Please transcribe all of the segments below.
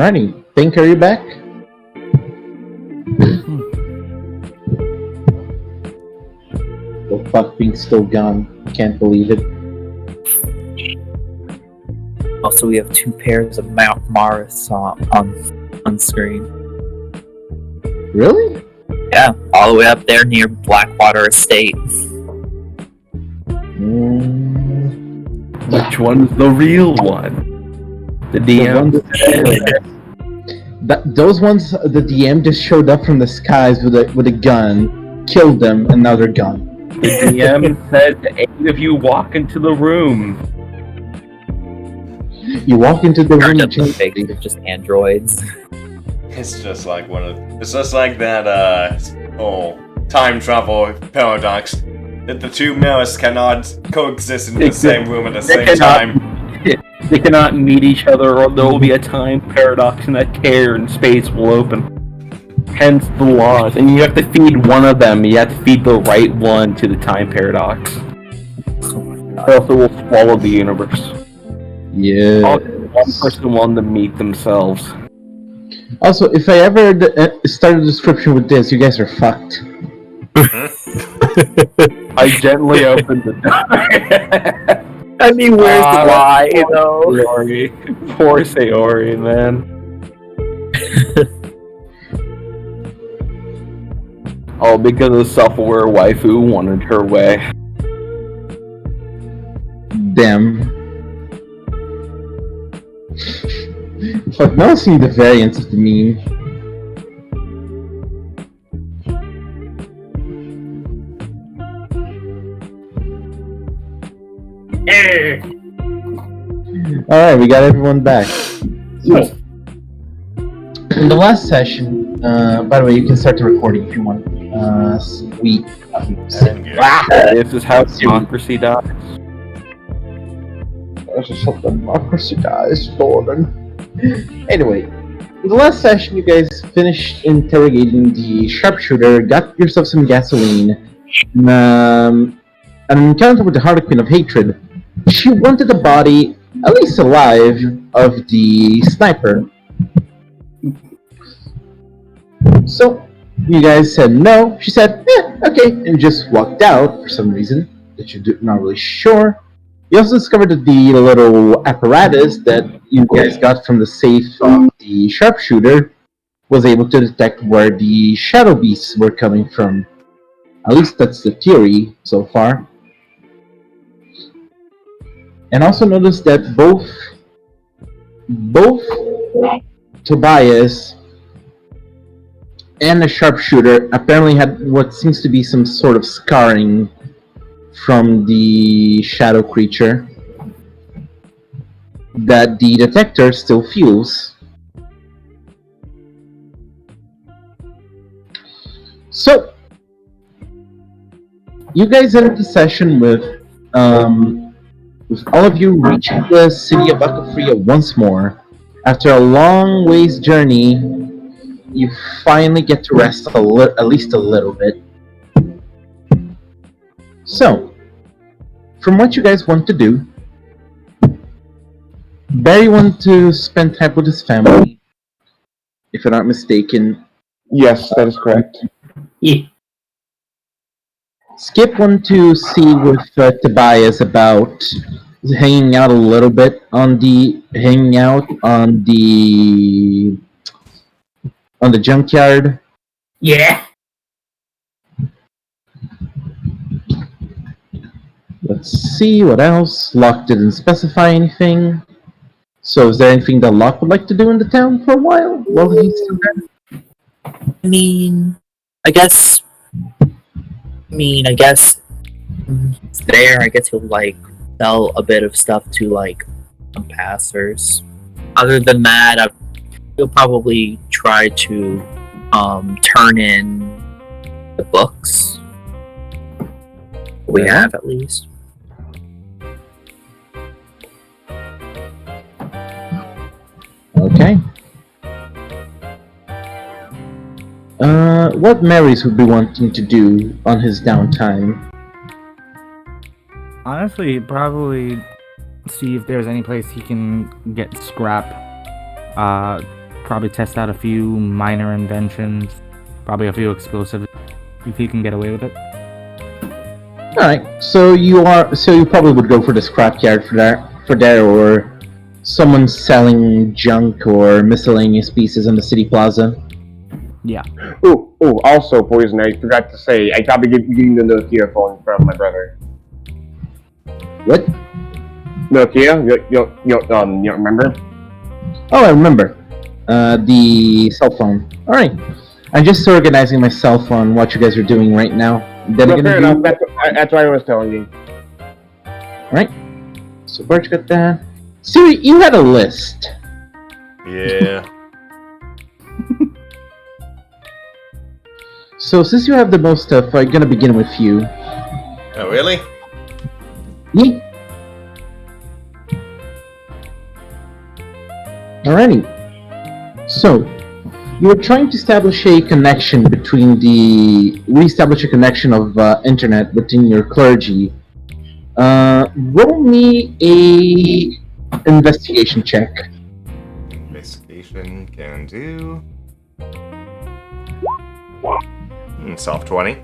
Alrighty, Pink, are you back? Oh fuck, Pink's still gone. Can't believe it. Also, we have 2 pairs of Mount Morris on screen. Really? Yeah, all the way up there near Blackwater Estate. Which one's the real one? The DM? Those ones, the DM just showed up from the skies with a gun, killed them, and now they're gone. The DM said 8 of you walk into the room. You walk into the room and Just fake, they're just androids. It's just like it's just like that time travel paradox that the two mirrors cannot coexist in the same room at the same time. They cannot meet each other, or there will be a time paradox, and that tear in space will open. Hence the laws, and you have to feed one of them. You have to feed the right one to the time paradox. Or else it will swallow the universe. Yeah. One person wanted to meet themselves. Also, if I ever start a description with this, you guys are fucked. I gently opened the door. I mean, where's the lie, you know? Sayori. Poor Sayori, man. All because a self-aware waifu wanted her way. Damn. Fuck, now seeing the variants of the meme. Alright, we got everyone back. So, in the last session, by the way, you can start the recording if you want. Sweet. This is how democracy dies. This is how democracy dies, Gordon. Anyway, in the last session, you guys finished interrogating the sharpshooter, got yourself some gasoline, an encounter with the Harlequin of Hatred. She wanted the body, at least alive, of the sniper. So, you guys said no. She said, okay, and just walked out for some reason that you're not really sure. You also discovered that the little apparatus that you guys got from the safe of the sharpshooter was able to detect where the shadow beasts were coming from. At least that's the theory so far. And also noticed that both Tobias and the sharpshooter apparently had what seems to be some sort of scarring from the shadow creature that the detector still feels. So, you guys entered the session with all of you reaching the city of Akafria once more. After a long ways journey, you finally get to rest at least a little bit. So, from what you guys want to do, Barry wanted to spend time with his family, if I'm not mistaken. Yes, that is correct. Yeah. Skip wanted to see with Tobias about hanging out a little bit on the junkyard. Yeah. Let's see what else. Locke didn't specify anything. So is there anything that Locke would like to do in the town for a while while he's still there? I mean, I guess there, I guess he'll like sell a bit of stuff to like some passers. Other than that, he'll probably try to turn in the books we have, at least. Okay. What Marys would be wanting to do on his downtime? Honestly, probably see if there's any place he can get scrap. Probably test out a few minor inventions. Probably a few explosives if he can get away with it. Alright, so you probably would go for the scrapyard for there, or someone selling junk or miscellaneous pieces in the city plaza. Yeah. Ooh, also, Poison, I forgot to say, I copied getting the Nokia phone from my brother. What? Nokia? You remember? Oh, I remember. The cell phone. Alright. I'm just organizing my cell phone, what you guys are doing right now. Then No, I'm fair gonna enough, that's what I was telling you. Right. So Bart's got that. Siri, you had a list. Yeah. So since you have the most stuff, I'm gonna begin with you. Oh, really? Yeah. Alrighty. So, you were trying to establish a connection re-establish a connection of internet within your clergy. Roll me a investigation check. Investigation can do. Soft 20.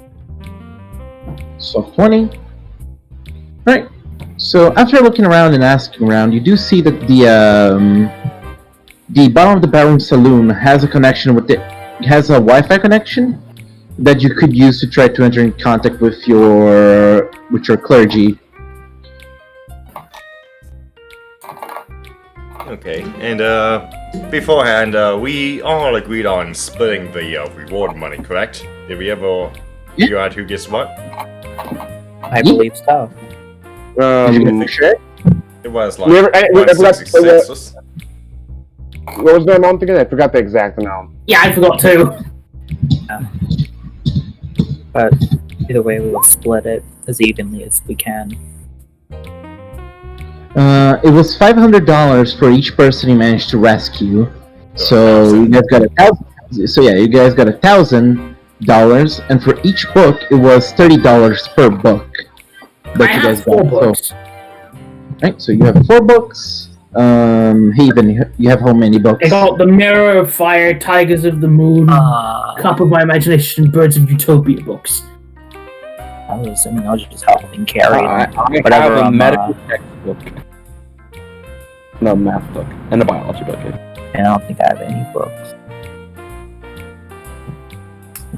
So 20. Right. So after looking around and asking around, you do see that the bottom of the barroom saloon has a connection has a Wi-Fi connection that you could use to try to enter in contact with your clergy. Okay, and beforehand, we all agreed on splitting the reward money, correct? Did we ever figure out who gets what? I believe so. Did you get a picture? It was like I forgot 166. What was the amount again? I forgot the exact amount. Yeah, I forgot too. But either way, we will split it as evenly as we can. It was $500 for each person you managed to rescue. So you guys got $1,000. So yeah, you guys got $1,000, and for each book, it was $30 per book. I have 4 books. Right, so you have 4 books. Haven, you have how many books? I got The Mirror of Fire, Tigers of the Moon, Cup of My Imagination, Birds of Utopia books. I was assuming I was just helping carry I whatever have a medical textbook. No, math book. And a biology book. and I don't think I have any books.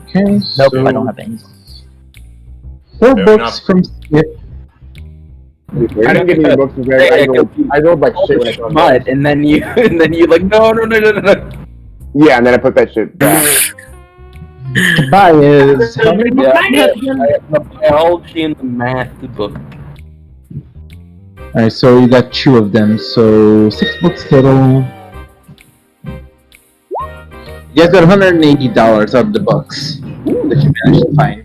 Okay, Nope, so I don't have any. 4 Fair books enough. from Skip. I didn't get any books because I rolled like shit when I found Mud, and then you like no. Yeah, and then I put that shit back. Bias. How many books I I have? have the biology and the math book. Alright, so you got 2 of them, so 6 books total. You guys got $180 out of the books that you managed to find.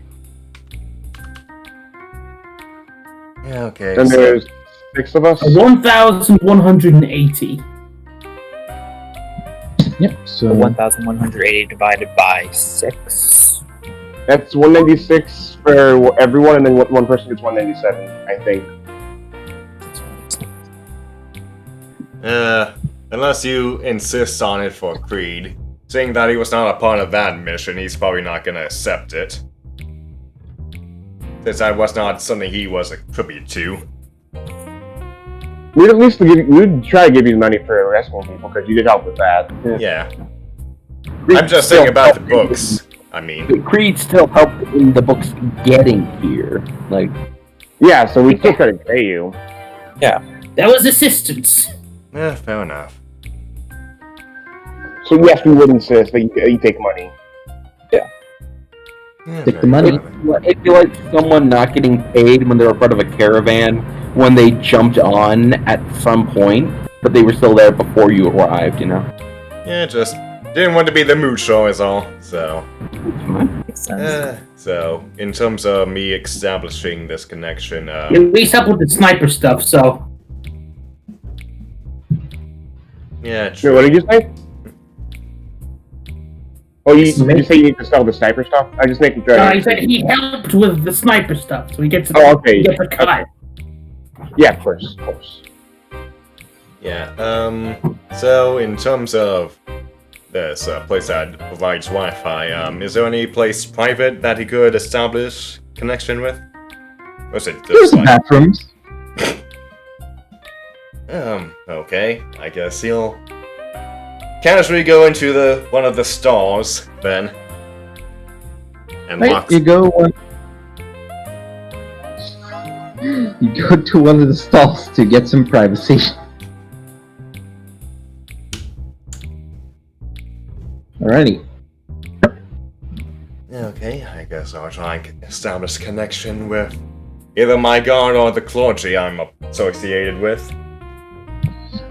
Yeah, okay. And so- there's 6 of us. 1,180. Yep, so 1,180 divided by 6. That's 196 for everyone, and then one person gets 197, I think. Unless you insist on it for Creed. Saying that he was not a part of that mission, he's probably not gonna accept it. Since that was not something he was a tribute to. We'd at least we'd try to give you money for rescuing people because you did help with that. Yeah. I'm just saying about the books. I mean, Creed still helped in the books getting here. Like, Yeah, so we still gotta pay you. That was assistance. fair enough. So yes, we would insist that you take money. Yeah, Take the fair money. enough. it'd be like someone not getting paid when they were part of a caravan when they jumped on at some point, but they were still there before you arrived. You know. Yeah, just didn't want to be the mood show is all. So, Makes sense. so in terms of me establishing this connection, At least help with the sniper stuff, so. yeah, Wait, true. what did you say? Oh, did you say you need to sell the sniper stuff? I just making sure. He said he helped with the sniper stuff, so he gets a, Oh, okay. he gets a cut. Yeah, of course, of course. Yeah. So in terms of there's a place that provides Wi-Fi. Is there any place private that he could establish connection with? Or is it There's just like... bathrooms. Okay. I guess he'll casually go into one of the stalls then. And Right, locks... you go to one of the stalls to get some privacy. Alrighty. Okay, I guess I'll try and establish connection with either my guard or the clergy I'm associated with.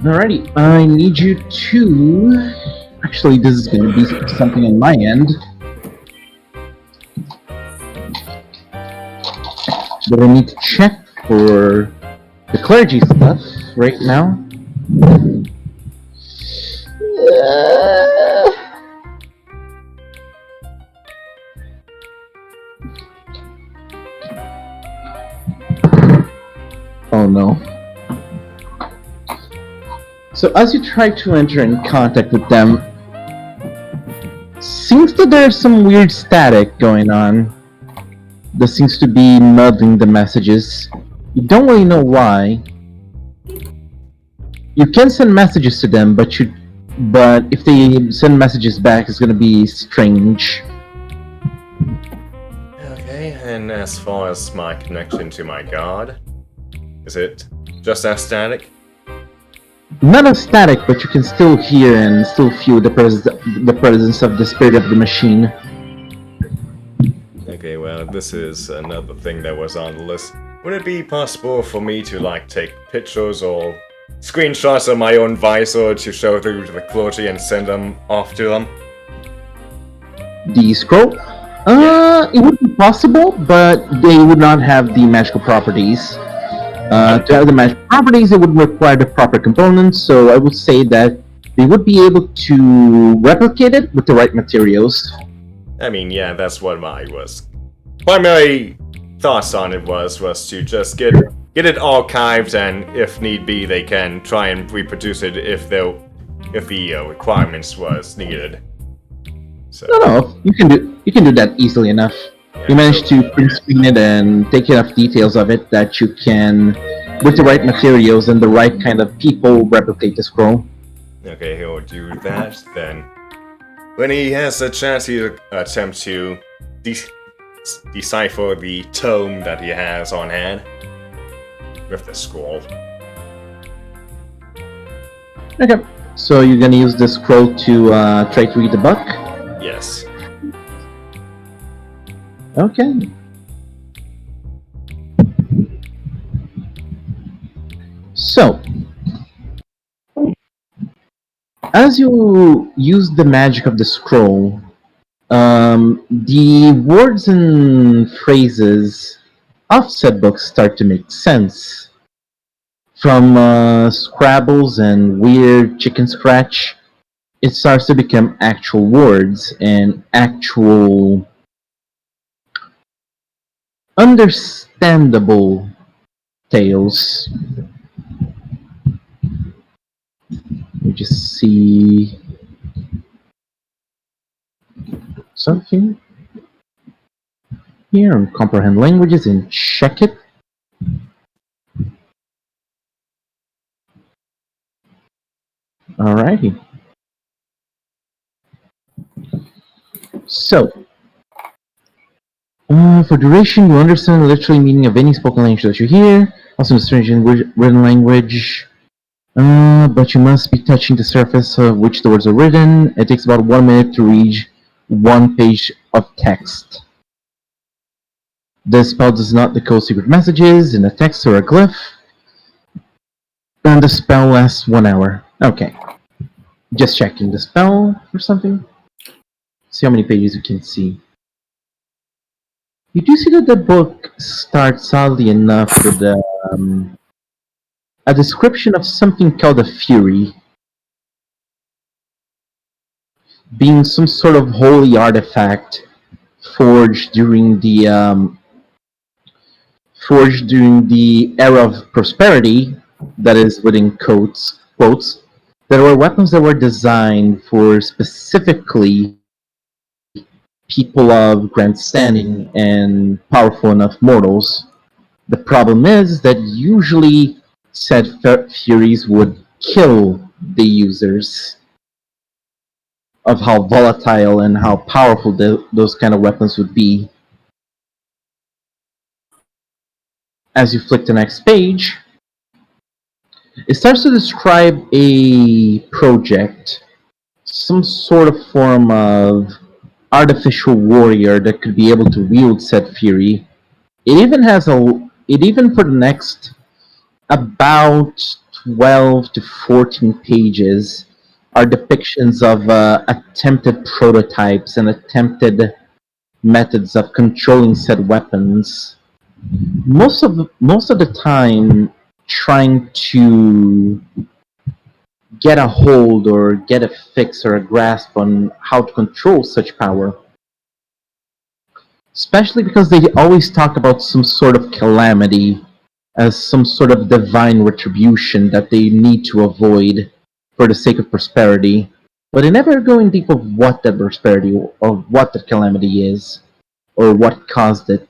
Alrighty, I need you to... Actually, this is going to be something on my end. But I need to check for the clergy stuff right now. Oh no. So as you try to enter in contact with them, seems that there's some weird static going on. That seems to be muddling the messages. You don't really know why. You can send messages to them, but if they send messages back, it's gonna be strange. Okay, and as far as my connection to my god, is it just as static? Not as static, but you can still hear and still feel the presence of the spirit of the machine. Okay, well, this is another thing that was on the list. Would it be possible for me to, like, take pictures or screenshots of my own visor to show through to the clergy and send them off to them? The scroll? It would be possible, but they would not have the magical properties. To have the magical properties, it would require the proper components, so I would say that they would be able to replicate it with the right materials. I mean, yeah, that's what my primary thoughts on it was to just get it archived, and if need be, they can try and reproduce it if the requirements was needed. So No, you can do that easily enough. yeah, You managed to print screen it and take enough details of it that you can, with the right materials and the right kind of people, replicate the scroll. Okay, he'll do that. Then, when he has a chance, he'll attempt to decipher the tome that he has on hand with the scroll. Okay, so you're gonna use the scroll to try to read the book? Yes. Okay. So, as you use the magic of the scroll, the words and phrases of said books start to make sense. From Scrabbles and weird chicken scratch, it starts to become actual words and actual understandable tales. Let me just see something here and comprehend languages and check it. Alrighty. So, for duration, you understand the literal meaning of any spoken language that you hear, also in strange written language. But you must be touching the surface of which the words are written. It takes about 1 minute to read one page of text. The spell does not decode secret messages in a text or a glyph. And the spell lasts 1 hour. Okay. Just checking the spell or something. See how many pages you can see. You do see that the book starts oddly enough with a description of something called a fury, being some sort of holy artifact forged during the era of prosperity, that is within quotes, There were weapons that were designed for specifically people of grand standing and powerful enough mortals. The problem is that usually said furies would kill the users of how volatile and how powerful those kind of weapons would be. As you flick the next page, it starts to describe a project, some sort of form of artificial warrior that could be able to wield said fury. It even for the next about 12 to 14 pages are depictions of attempted prototypes and attempted methods of controlling said weapons. Most of the time, trying to get a hold or get a fix or a grasp on how to control such power. Especially because they always talk about some sort of calamity as some sort of divine retribution that they need to avoid for the sake of prosperity. But they never go in deep of what that prosperity or what the calamity is or what caused it.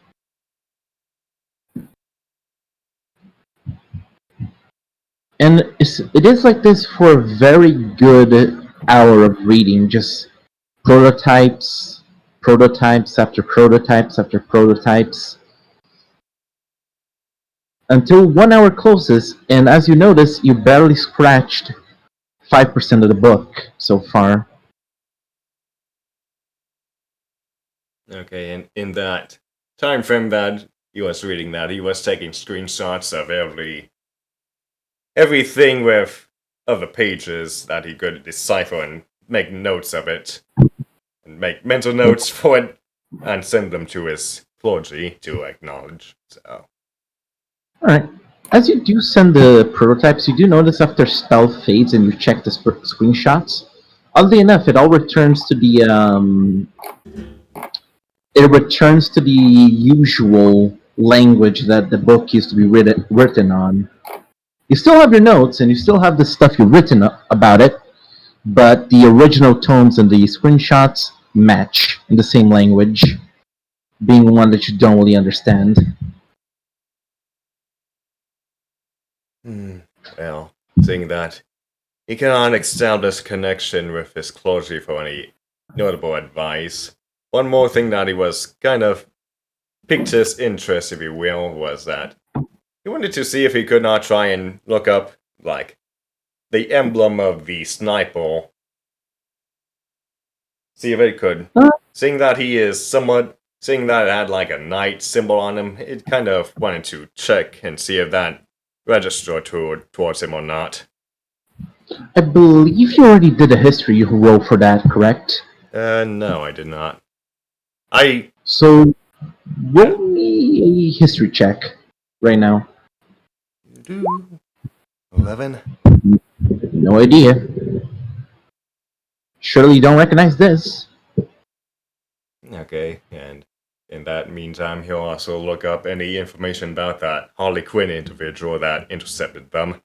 And it is like this for a very good hour of reading, just prototypes, prototypes after prototypes after prototypes, until 1 hour closes, and as you notice, you barely scratched 5% of the book so far. Okay, and in that time frame that he was reading that, he was taking screenshots of everything with other pages that he could decipher and make notes of it, and make mental notes for it, and send them to his clergy to acknowledge. So, Alright. As you do send the prototypes, you do notice after stealth fades and you check the screenshots, oddly enough, it all returns to the usual language that the book used to be written on. You still have your notes and you still have the stuff you've written about it, but the original tones and the screenshots match in the same language, being one that you don't really understand. well, seeing that he cannot establish connection with his clergy for any notable advice. One more thing that he was kind of piqued his interest, if you will, was that he wanted to see if he could not try and look up, like, the emblem of the sniper. See if it could. Seeing that seeing that it had like a knight symbol on him, it kind of wanted to check and see if that registered towards him or not. I believe you already did a history roll for that, correct? No, I did not. So, roll me a history check right now. 11? No idea. Surely you don't recognize this. Okay, and in that meantime, he'll also look up any information about that Harley Quinn individual that intercepted them.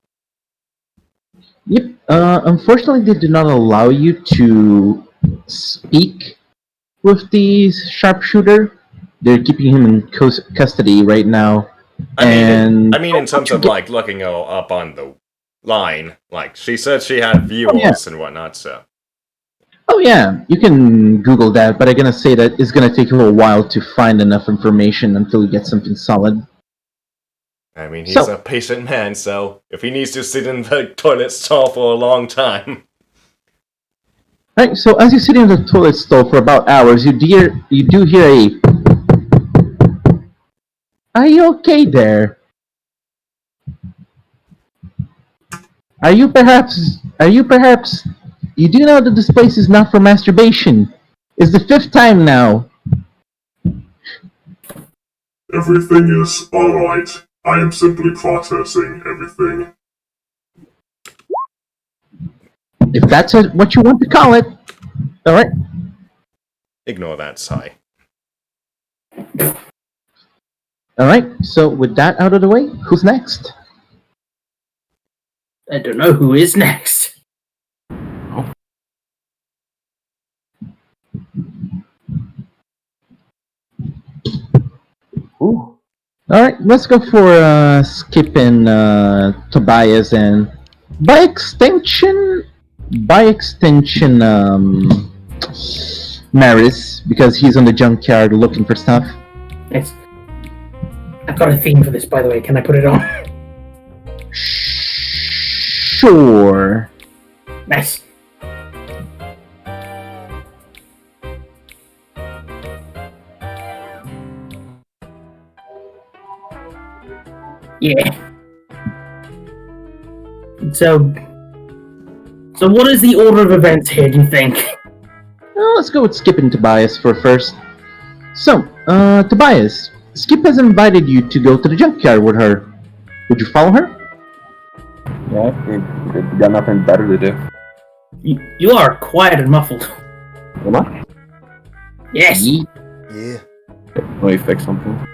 Yep. Unfortunately, they do not allow you to speak with the sharpshooter. They're keeping him in custody right now. I mean, in terms of like looking her up on the line, like she said, she had viewers and whatnot. So. Oh yeah, you can Google that, but I'm gonna say that it's gonna take you a while to find enough information until you get something solid. I mean, he's a patient man, so if he needs to sit in the toilet stall for a long time. Right, so as you sit in the toilet stall for about hours, you do hear a... Are you okay there? Are you perhaps... You do know that this place is not for masturbation. It's the 5th time now. Everything is alright. I am simply processing everything. If that's what you want to call it. Alright. Ignore that sigh. Alright, so with that out of the way, who's next? I don't know who is next. Alright, let's go for Skip and Tobias, and by extension, Maris, because he's on the junkyard looking for stuff. Nice. I've got a theme for this, by the way. Can I put it on? Sure. Nice. Yeah. So what is the order of events here, do you think? Well, let's go with Skip and Tobias for first. So, Tobias, Skip has invited you to go to the junkyard with her. Would you follow her? Yeah, you got nothing better to do. You are quiet and muffled. Am I? Yes. Ye- Yeah. Let me fix something.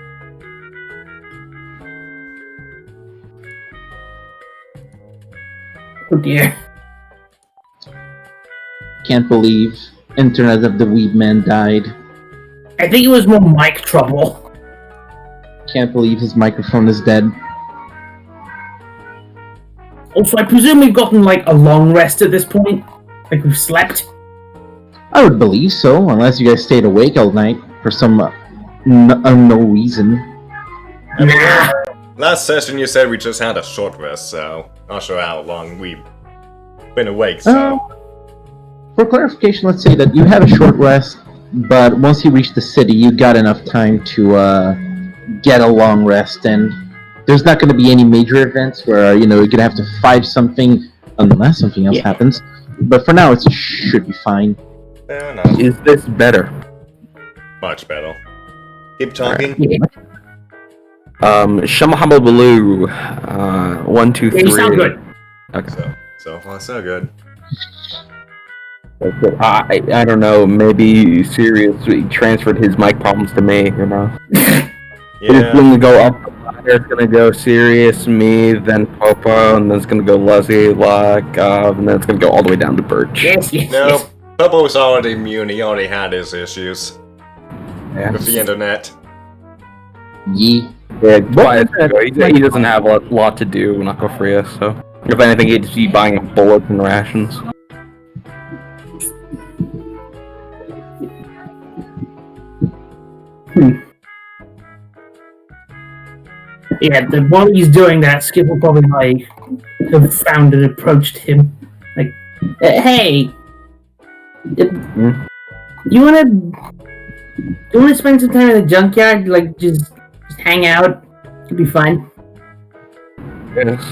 Oh dear. Can't believe Internet of the Weed Man died. I think it was more mic trouble. Can't believe his microphone is dead. Also, I presume we've gotten like a long rest at this point? Like we've slept? I would believe so, unless you guys stayed awake all night for some unknown reason. I mean, Nah. last session you said we just had a short rest, so not sure how long we've been awake, so... For clarification, let's say that you had a short rest, but once you reached the city, you got enough time to get a long rest, and there's not going to be any major events where, you're going to have to fight something unless something else happens. But for now, it should be fine. Fair enough. Is this better? Much better. Keep talking. Yeah. Shamahama Baloo. 1, 2, 3. Yeah, you sound good. Okay. So far, so good. I don't know, maybe Sirius transferred his mic problems to me, you know? It's Yeah. gonna go up the ladder, it's gonna go Sirius, me, then Popo, and then it's gonna go Leslie, and then it's gonna go all the way down to Birch. Yes, yes, No, yes. Popo's already immune, he already had his issues Yeah. with the internet. Ye. Yeah, he doesn't have a lot to do in Aqua Fria, so if anything, he'd just be buying bullets and rations. Yeah, while he's doing that, Skip will probably like have found and approached him. Like, hey, you wanna spend some time in the junkyard? Like, just hang out. It'll be fun. Yes.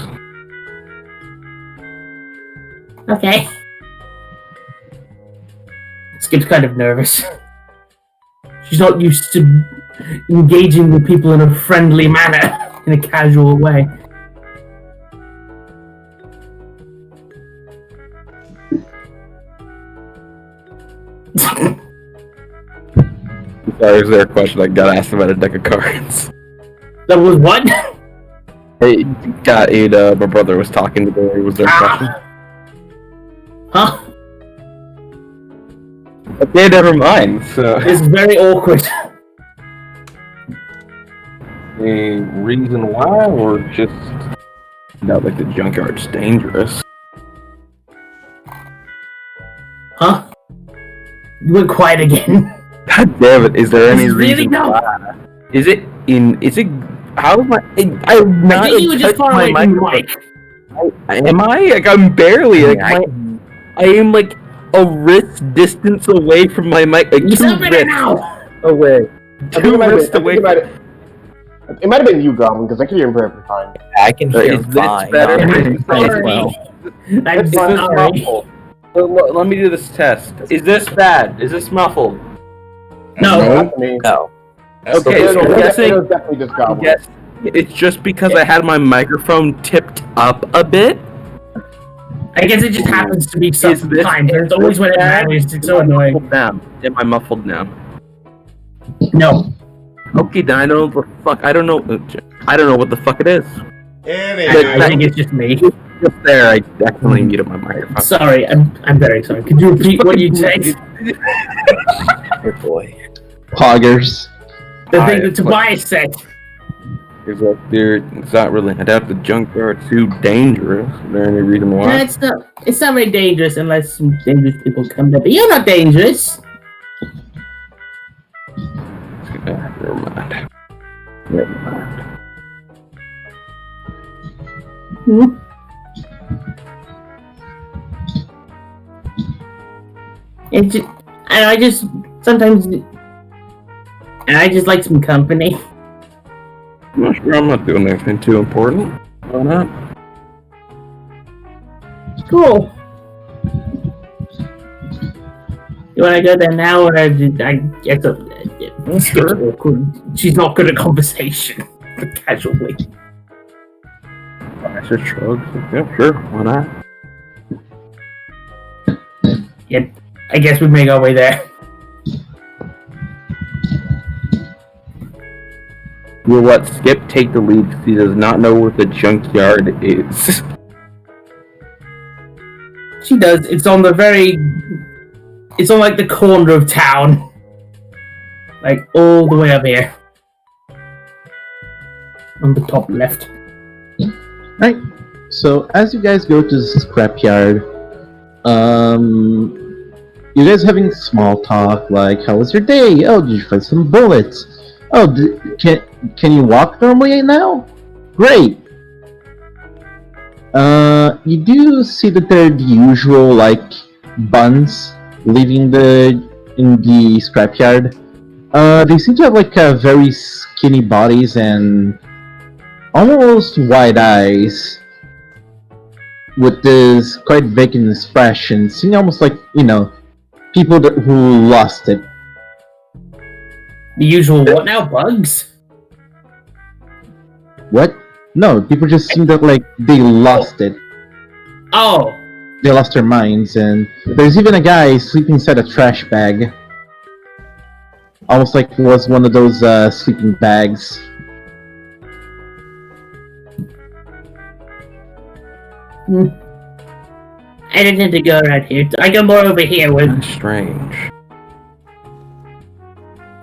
Okay. Skip's kind of nervous. She's not used to engaging with people in a friendly manner, in a casual way. Sorry, is there a question I got asked about a deck of cards? That was what? Hey, got Ada, my brother was talking to me, was there a question? Huh? Okay, never mind, so... It's very awkward. A reason why, or just... No, like the junkyard's dangerous. Huh? You went quiet again. God damn it, is there any Really? reason No. why? Is it... How am I... I'm not... I think you were just far away from the mic. Am I? Like, I'm barely, like, I am, like, a wrist distance away from my mic, like, You 2 sound better wrists now. away. I think 2 it might have wrists been- away. It might have been you, Goblin, because I can hear him perfectly fine. I can hear Is him this fine. better? I'm sorry. I'm Is this sorry. muffled? Let me do this test. Is this bad? Is this muffled? No. Not me. No. That's Okay, the so It was guessing- definitely just Goblin. Yes. It's just because I had my microphone tipped up a bit. I guess it just happens to be Is this- sometimes. There's always when it matters. It's so annoying. Muffled now. Am I muffled now? No. Okay, then I don't know what the fuck. I don't know what the fuck it is. I Anywho, think it's just me. Just there, I definitely muted my microphone. Sorry, I'm very sorry. Could you repeat what you said? Oh boy. Poggers. The thing that Tobias said. It's like it's not really head out the junkyard too dangerous. Is there any reason No, why? it's not very dangerous unless some dangerous people come there. But you're not dangerous. Never mind. Never mind. Hmm? It's just, I just sometimes, and I just like some company. I'm not sure I'm not doing anything too important. Why not? Cool. You want to go there now, or I guess Sure. she's not good at conversation. Casually. I just shrugged. Yeah, sure. Why not? Yeah, I guess we make our way there. We'll let Skip take the lead because he does not know what the junkyard is. She does. It's on like the corner of town. Like all the way up here. On the top left. Right. So as you guys go to the scrapyard, you guys having small talk like, "How was your day? Oh, did you find some bullets? Oh, can you walk normally now? Great." You do see that they're the usual like buns leaving in the scrapyard. They seem to have like very skinny bodies and almost wide eyes, with this quite vacant expression, seeming almost like, people who lost it. The usual what now? Bugs? What? No, people just seem that like they lost it. Oh. They lost their minds, and there's even a guy sleeping inside a trash bag. Almost like it was one of those sleeping bags. I didn't need to go around here. I go more over here with. That's strange.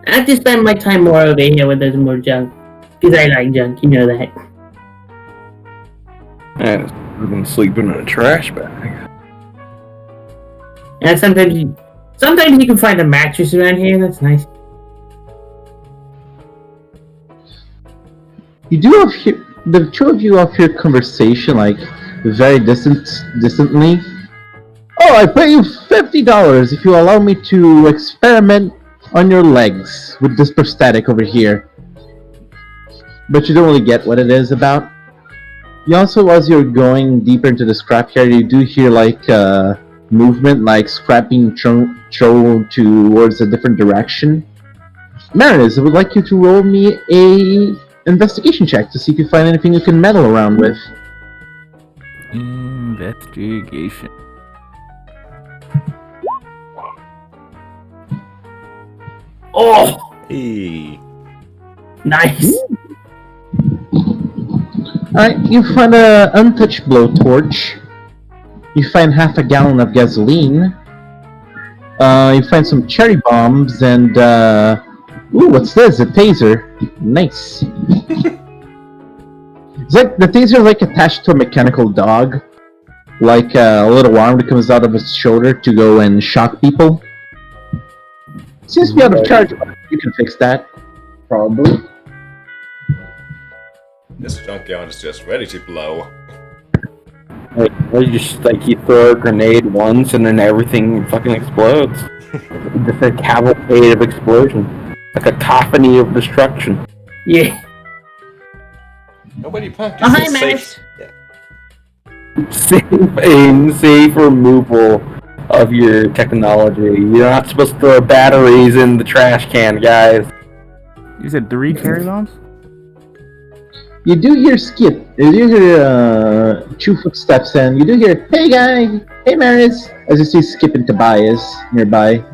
I have to spend my time more over here when there's more junk. Because I like junk, you know that. And I've been sleeping in a trash bag. And sometimes you can find a mattress around here. That's nice. You do hear the two of you have your conversation like very distantly. "Oh, I pay you $50 if you allow me to experiment on your legs with this prosthetic over here." But you don't really get what it is about. You also, as you're going deeper into the scrapyard, you do hear like movement, like scrapping thrown towards a different direction. Marinus, I would like you to roll me a investigation check to see if you find anything you can meddle around with. Investigation. Oh! Hey. Nice! Alright, you find an untouched blowtorch. You find half a gallon of gasoline. You find some cherry bombs and, ooh, what's this? A taser. Nice. It's like, the taser is like attached to a mechanical dog. Like a little arm that comes out of its shoulder to go and shock people. Seems to be out of charge, but you can fix that. Probably. This junkyard is just ready to blow. Like, you throw a grenade once and then everything fucking explodes. Just a cavalcade of explosion. A cacophony of destruction. Yeah. Nobody Oh, practices hi, safe. Max. Safe removal of your technology. You're not supposed to throw batteries in the trash can, guys. You said 3 cherry bombs? You do hear Skip. You do hear 2 footsteps, and you do hear, "Hey guy! Hey Maris!" As you see Skip and Tobias nearby.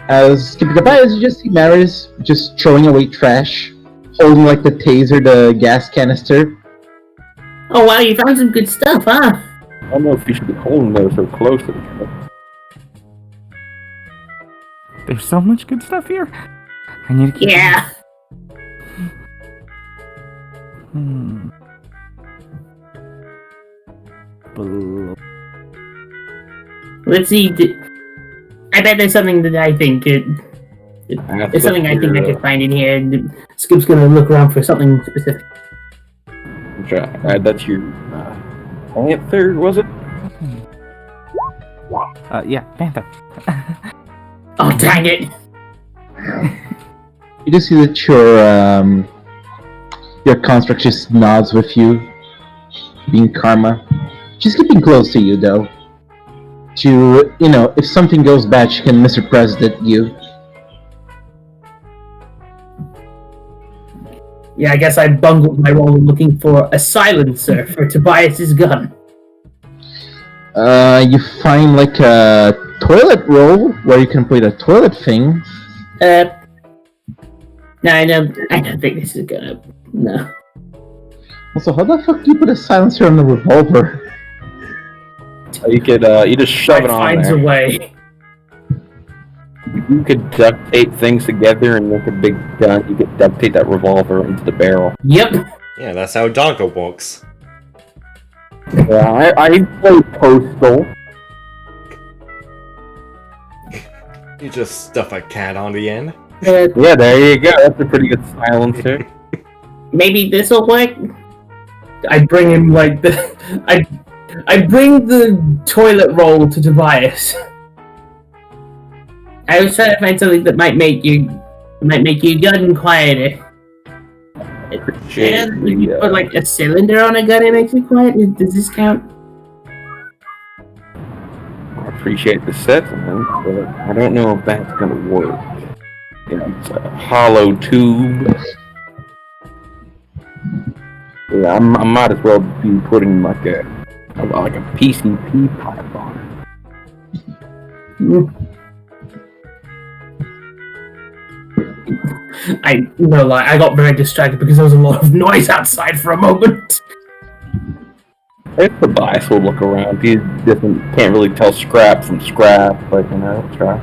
As Skip and Tobias, you just see Maris just throwing away trash, holding like the taser, the gas canister. Oh wow, you found some good stuff, huh? I don't know if you should be holding those so close to each other. There's so much good stuff here. I need to keep Yeah. Let's see. I bet there's something that I think there's something I think I could find in here. And Skip's gonna look around for something specific. That's your Panther, was it? Yeah, Panther. Oh, dang it! You just see that your construct just nods with you, being Karma. She's keeping close to you, though. To, if something goes bad, she can Mr. President you. Yeah, I guess I bungled my role looking for a silencer for Tobias's gun. You find like a toilet roll where you can put a toilet thing. No, I don't think this is gonna. No. Also, how the fuck do you put a silencer on the revolver? You could, you just shove it on finds there. a way. You could duct tape things together and make a big gun. You could duct tape that revolver into the barrel. Yep. Yeah, that's how Donko works. Yeah, I play Postal. You just stuff a cat on the end. Yeah, there you go. That's a pretty good silencer. Maybe this'll work. I bring him like the. I bring the toilet roll to Tobias. I was trying to find something that might make your gun quieter. Appreciate If you put like a cylinder on a gun, it makes it quiet. Does this count? I appreciate the sentiment, but I don't know if that's gonna work. It's a hollow tube. Yeah, I might as well be putting like a PCP pipe on it. I got very distracted because there was a lot of noise outside for a moment. If the bias will look around, he can't really tell scrap from scrap, but try.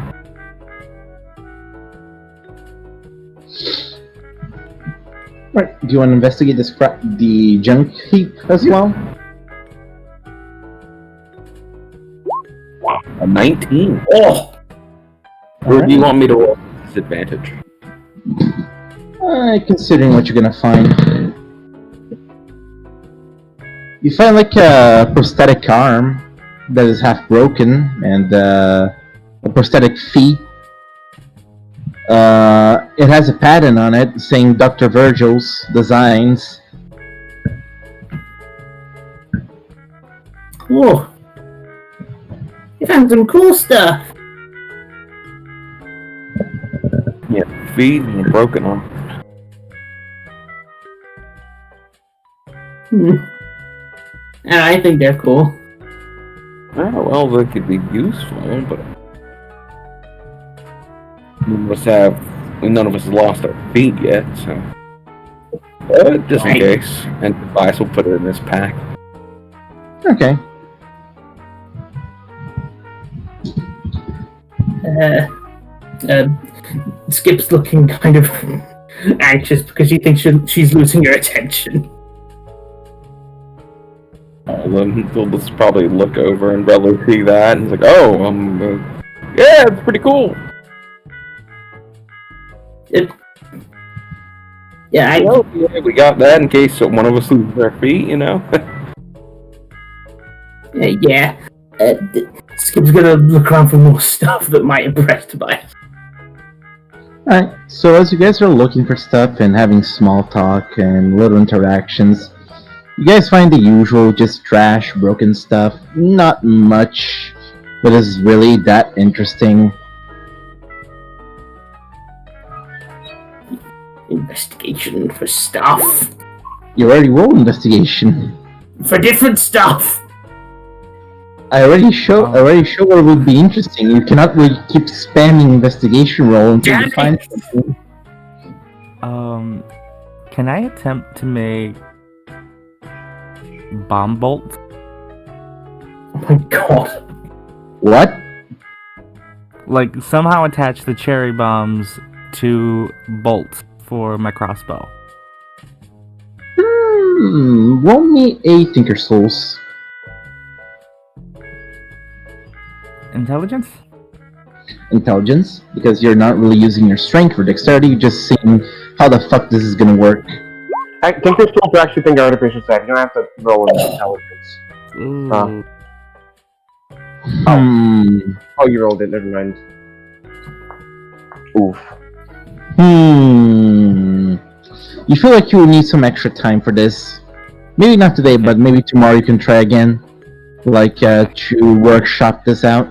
Right. Do you want to investigate the junk heap as well? A 19. Oh! Or do you want me to roll disadvantage? Considering what you're gonna find. You find like a prosthetic arm that is half broken and a prosthetic feet. It has a pattern on it saying Dr. Virgil's Designs. Whoa! You found some cool stuff. Yeah, feet and a broken arm. I think they're cool. Oh, well, they could be useful, but none of us have lost our feet yet, so just in case. And Tobias will put it in this pack. Okay. Skip's looking kind of anxious because she thinks she's losing her attention. They'll just probably look over and probably see that and it's like, oh, yeah, it's pretty cool. Yeah, we got that in case one of us loses our feet, yeah. Skip's gonna look around for more stuff that might impress Tobias. Alright, so as you guys are looking for stuff and having small talk and little interactions, you guys find the usual, just trash, broken stuff. Not much that is really that interesting. Investigation for stuff. You already rolled investigation. For different stuff. I already show what would be interesting. You cannot really keep spamming investigation roll until you find something. Can I attempt to make bomb bolts? Oh my god. What? Like, somehow attach the cherry bombs to bolts for my crossbow. Roll me a Tinker Souls. Intelligence? Intelligence, because you're not really using your strength or dexterity, you're just seeing how the fuck this is gonna work. Tinker Souls to actually think artificial stuff. You don't have to roll in intelligence. Ooh. Oh, you rolled it. Never mind. Oof. You feel like you will need some extra time for this. Maybe not today, but maybe tomorrow you can try again. Like, to workshop this out.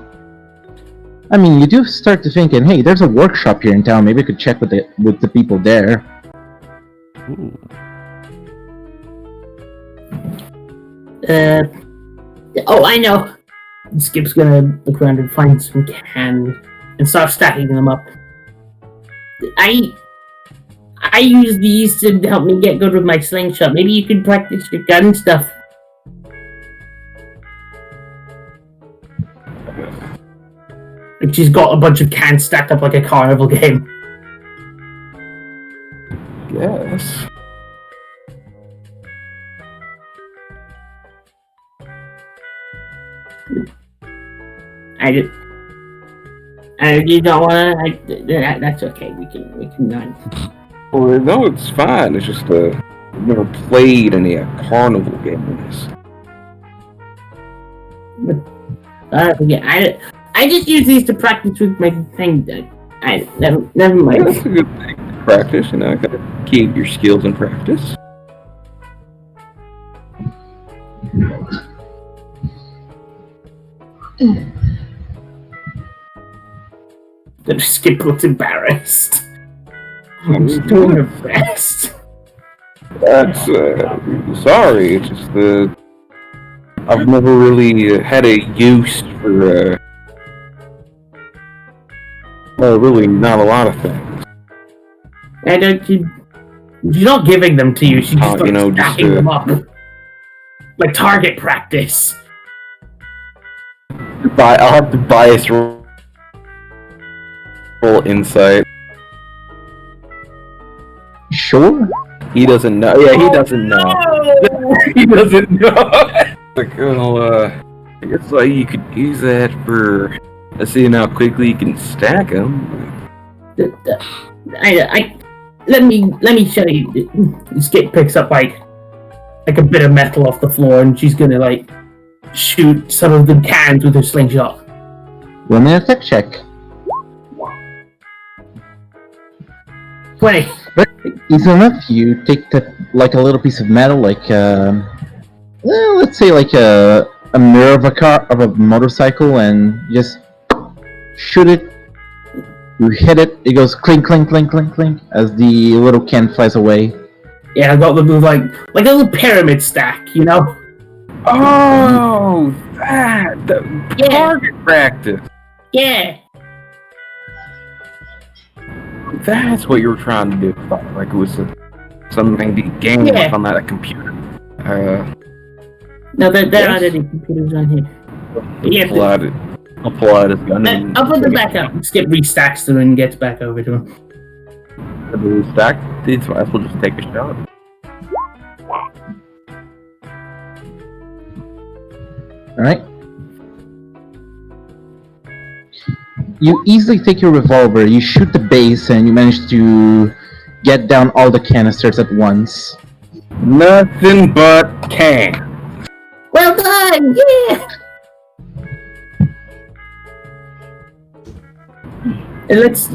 I mean, you do start to thinking, hey, there's a workshop here in town. Maybe I could check with the people there. Ooh. Oh, I know. Skip's gonna look around and find some cans and start stacking them up. I use these to help me get good with my slingshot. Maybe you could practice your gun stuff. And she's got a bunch of cans stacked up like a carnival game. Yes. You don't wanna. That's okay. We can not. Well, no, it's fine. It's just I've never played any carnival games. I just use these to practice with my thing. Never mind. That's a good thing to practice. You know, gotta keep your skills in practice. Skip looks embarrassed. She's doing her best. That's sorry. It's just I've never really had a use for well, really not a lot of things. She's not giving them to you. She's just stacking them up, like target practice. I'll have to bias roll insight. Sure. He doesn't know. Yeah, he doesn't know. No! He doesn't know. Like, well, I guess like you could use that for seeing how quickly you can stack them. Let me show you. Skip picks up like a bit of metal off the floor, and she's gonna like shoot some of the cans with her slingshot. Roll me a tech check. 20. Easy enough. You take like a little piece of metal, like let's say like a mirror of a motorcycle, and you just shoot it. You hit it. It goes clink, clink, clink, clink, clink as the little can flies away. Yeah, I got the move like a little pyramid stack, you know. Oh, the target practice. Yeah. That's what you were trying to do. Like it was some kind of game like on that computer. No, there aren't any computers on here. I'll pull out his gun. I'll put them back up. Skip restacks them and gets back over to him. Stack. So I will just take a shot. Alright. You easily take your revolver, you shoot the base, and you manage to get down all the canisters at once. Nothing but can. Well done! Yeah! And let's...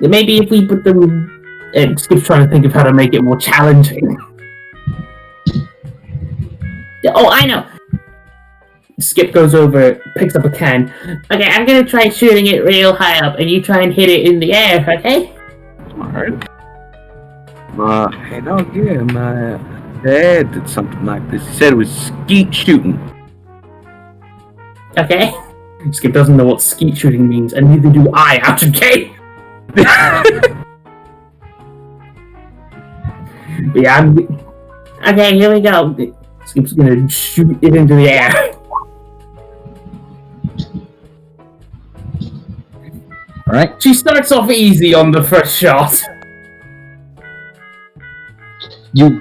maybe if we put them... Skip's trying to think of how to make it more challenging. Oh, I know! Skip goes over, picks up a can. Okay, I'm gonna try shooting it real high up, and you try and hit it in the air, okay? Alright. I know, yeah, my dad did something like this. He said it was skeet shooting. Okay. Skip doesn't know what skeet shooting means, and neither do I, out of game. Yeah, okay, here we go. Skip's gonna shoot it into the air. Alright. She starts off easy on the first shot. You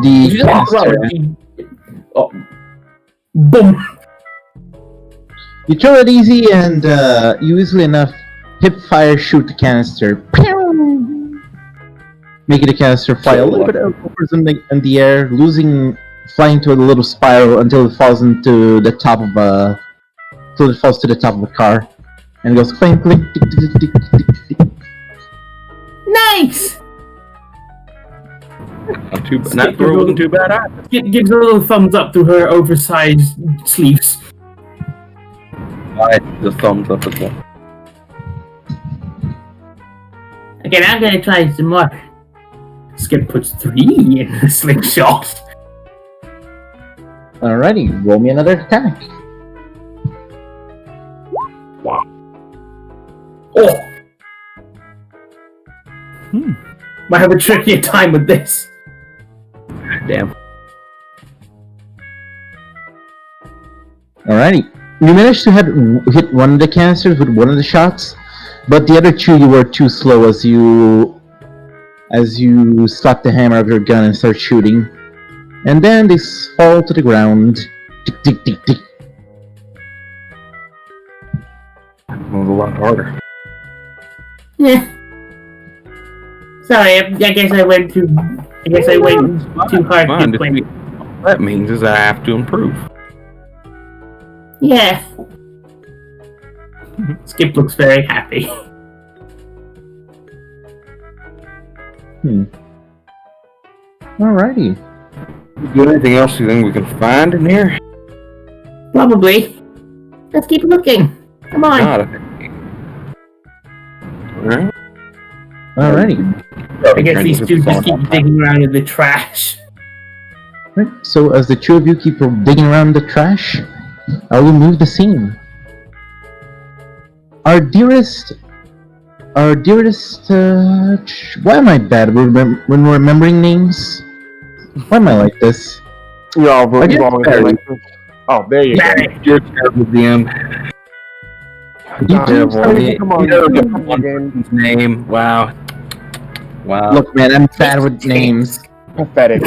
The canister, Oh. Boom! you throw it easy and you easily enough hip fire shoot the canister. Pew! Making the canister fly a little bit upwards in the air, flying to a little spiral until it falls into the top of till it falls to the top of a car. And it goes clink, clink, tick, tick, tick, tick, tick, tick. Nice! That throw wasn't too bad either. Gives a little thumbs up to her oversized sleeves. The thumbs up as well. Okay, now I'm gonna try some more. Skip puts 3 in the slingshot. Alrighty, roll me another attack. Oh! Might have a trickier time with this. Damn. Alrighty. You managed to hit one of the canisters with one of the shots, but the other two you were too slow as you slap the hammer of your gun and start shooting. And then they fall to the ground. Tick, tick, tick, tick. It was a lot harder. Yeah. Sorry, I guess I went too hard Fine, to play. what that means is I have to improve. Yeah. Skip looks very happy. Alrighty. Got anything else you think we can find in here? Probably. Let's keep looking. Come on. God. Alright. Alrighty. I guess these two just keep digging around in the trash. Right. So as the two of you keep digging around the trash, I will move the scene. Our dearest, why am I bad when remembering names? Why am I like this? Yeah, I guess Barry. Oh, there you go. You're terrible DM. You do Terrible. Come on, You don't come get on, one game. person's name. Wow. Look, man, I'm bad with names. Pathetic.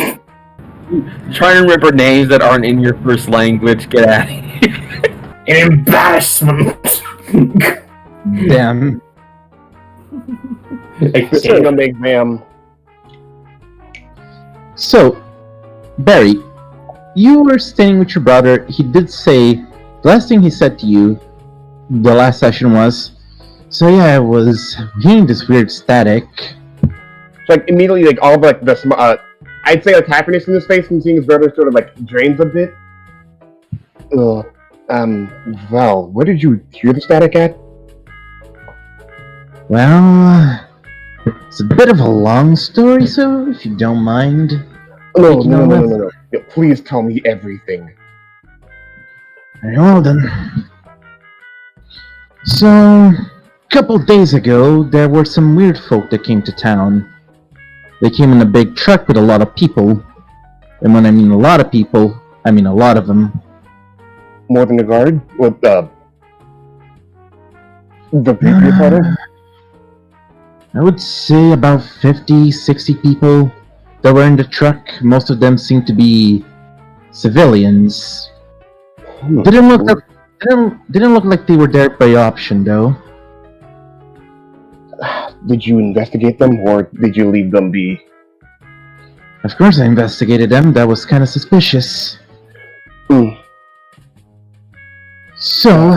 Trying to remember names that aren't in your first language. Get out of here. An embarrassment. Damn. Sitting on the exam. So, Barry, you were staying with your brother. He did say, the last thing he said to you, the last session was, so yeah, I was hearing this weird static. So, like, immediately, like, all of, like, I'd say, like, happiness in his face and seeing his brother sort of, like, drains a bit. Val, where did you hear the static at? Well, it's a bit of a long story, so if you don't mind. No. Yeah, please tell me everything. Very well then. So, a couple days ago, there were some weird folk that came to town. They came in a big truck with a lot of people. And when I mean a lot of people, I mean a lot of them. More than the guard? What, the people you're part of? I would say about 50, 60 people that were in the truck. Most of them seemed to be civilians. Didn't look like they were there by option, though. Did you investigate them, or did you leave them be? Of course I investigated them. That was kind of suspicious. So,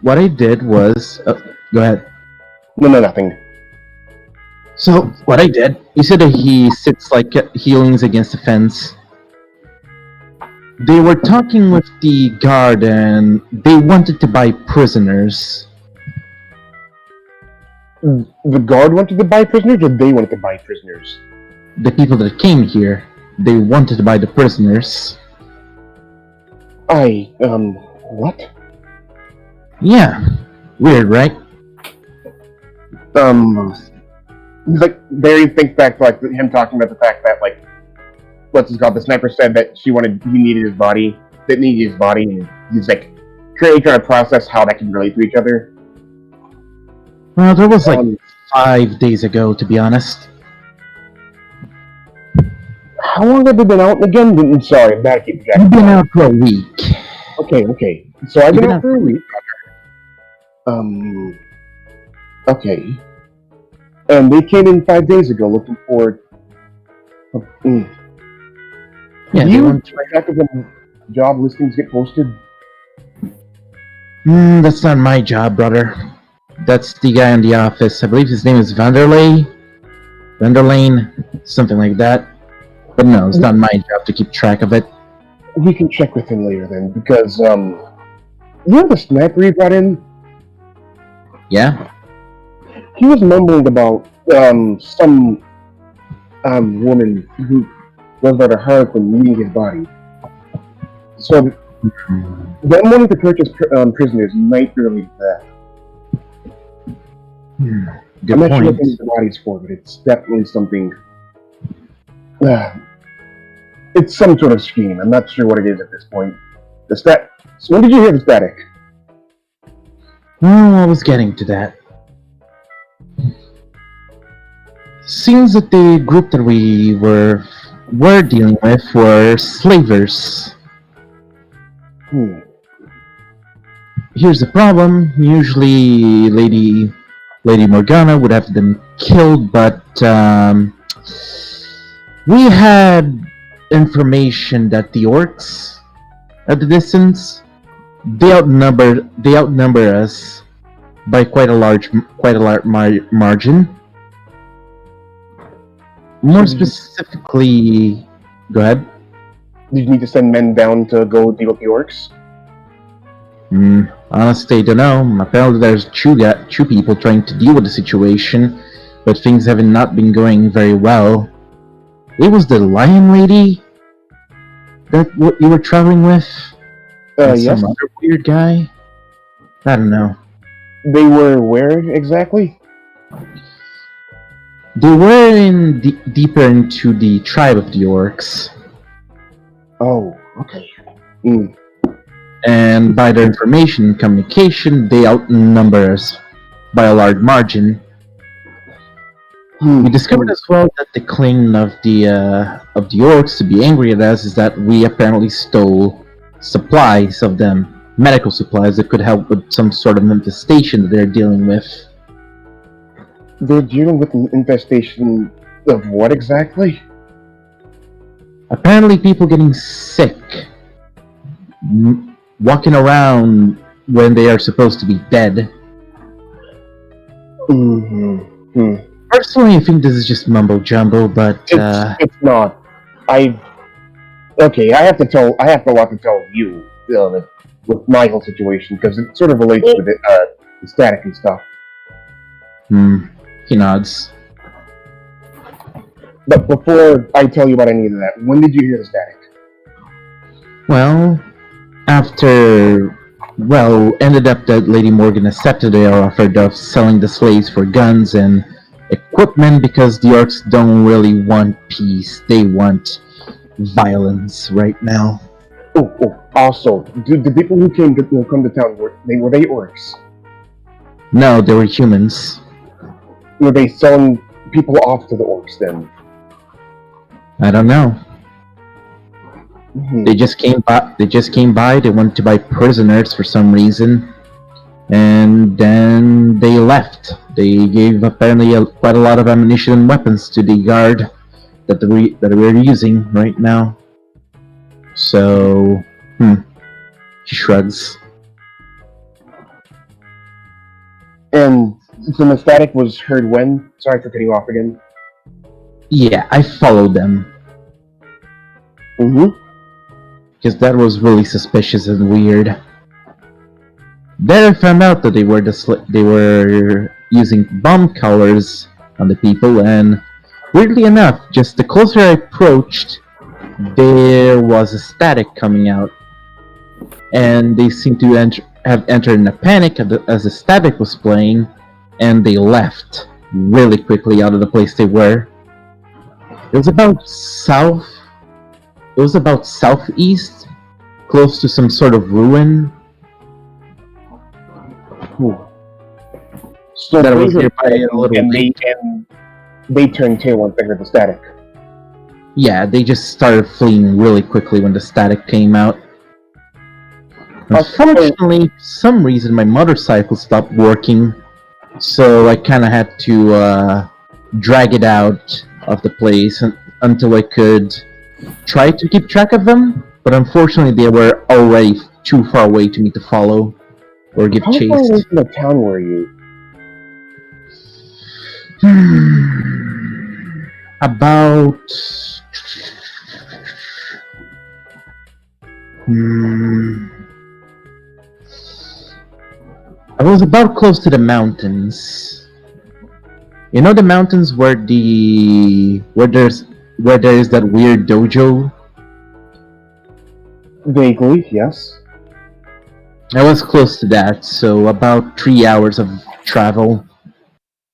what I did was... go ahead. No, nothing. So, what I did... You said that he sits like healings against the fence. They were talking with the guard and they wanted to buy prisoners. The guard wanted to buy prisoners, or they wanted to buy prisoners? The people that came here, they wanted to buy the prisoners. What? Yeah. Weird, right? Like, Barry thinks back to, like, him talking about the fact that, like, what's it called, the sniper said that he needed his body, and he's, like, currently trying to process how that can relate to each other. Well, that was like 5 days ago, to be honest. How long have they been out again? Sorry, I'm not keeping track. You've been out for a week. Okay. So I've been You've out for a week. Okay. And they came in 5 days ago looking for. Yeah, Do they you want track of when job listings get posted? That's not my job, brother. That's the guy in the office. I believe his name is Vanderlane, something like that. But no, it's not my job to keep track of it. We can check with him later then, because you know the sniper he brought in? Yeah? He was mumbling about some woman who was about a harlequin eating his body. So them wanting to purchase prisoners might be related to that. Good I'm not sure point. what the body's for, but it's definitely something. It's some sort of scheme. I'm not sure what it is at this point. So when did you hear the static? Well, I was getting to that. Seems that the group that we were dealing with were slavers. Here's the problem. Usually, Lady Morgana would have them killed, but we had information that the orcs at the distance they outnumber us by quite a large margin. More specifically, go ahead. Did you need to send men down to go deal with the orcs? Honestly, I don't know. Apparently there's two people trying to deal with the situation, but things have not been going very well. It was the lion lady that what you were traveling with? And Yes. some other weird guy? I don't know. They were where exactly? They were deeper into the tribe of the orcs. Oh, okay. And by their information and communication, they outnumber us by a large margin. We discovered as well that the claim of the orcs to be angry at us is that we apparently stole supplies of them, medical supplies that could help with some sort of infestation that they're dealing with. They're dealing with an infestation of what exactly? Apparently people getting sick, walking around when they are supposed to be dead. Personally, I think this is just mumbo jumbo, but it's not. I have a lot to tell you with my whole situation because it sort of relates with the static and stuff. He nods. But before I tell you about any of that, when did you hear the static? Well, ended up that Lady Morgan accepted their offer of selling the slaves for guns and equipment because the orcs don't really want peace. They want violence right now. Also, the people who come to town, were they orcs? No, they were humans. Were they selling people off to the orcs then? I don't know. They just came by. They wanted to buy prisoners for some reason, and then they left. They gave apparently quite a lot of ammunition and weapons to the guard that we're using right now. So, he shrugs. And the static was heard when? Sorry for cutting you off again. Yeah, I followed them. Because that was really suspicious and weird. Then I found out that they were using bomb collars on the people, and weirdly enough, just the closer I approached, there was a static coming out, and they seemed to have entered in a panic as the static was playing, and they left really quickly out of the place they were. It was about southeast, close to some sort of ruin. So that was nearby a little and they turned tail once they heard the static. Yeah, they just started fleeing really quickly when the static came out. Unfortunately, for some reason my motorcycle stopped working, so I kind of had to drag it out of the place until I could try to keep track of them. But unfortunately, they were already too far away to me to follow or give How chase. far away from the town were you? About Hmm, I was about close to the mountains. You know the mountains where there's that weird dojo? Vaguely, yes. I was close to that, so about 3 hours of travel.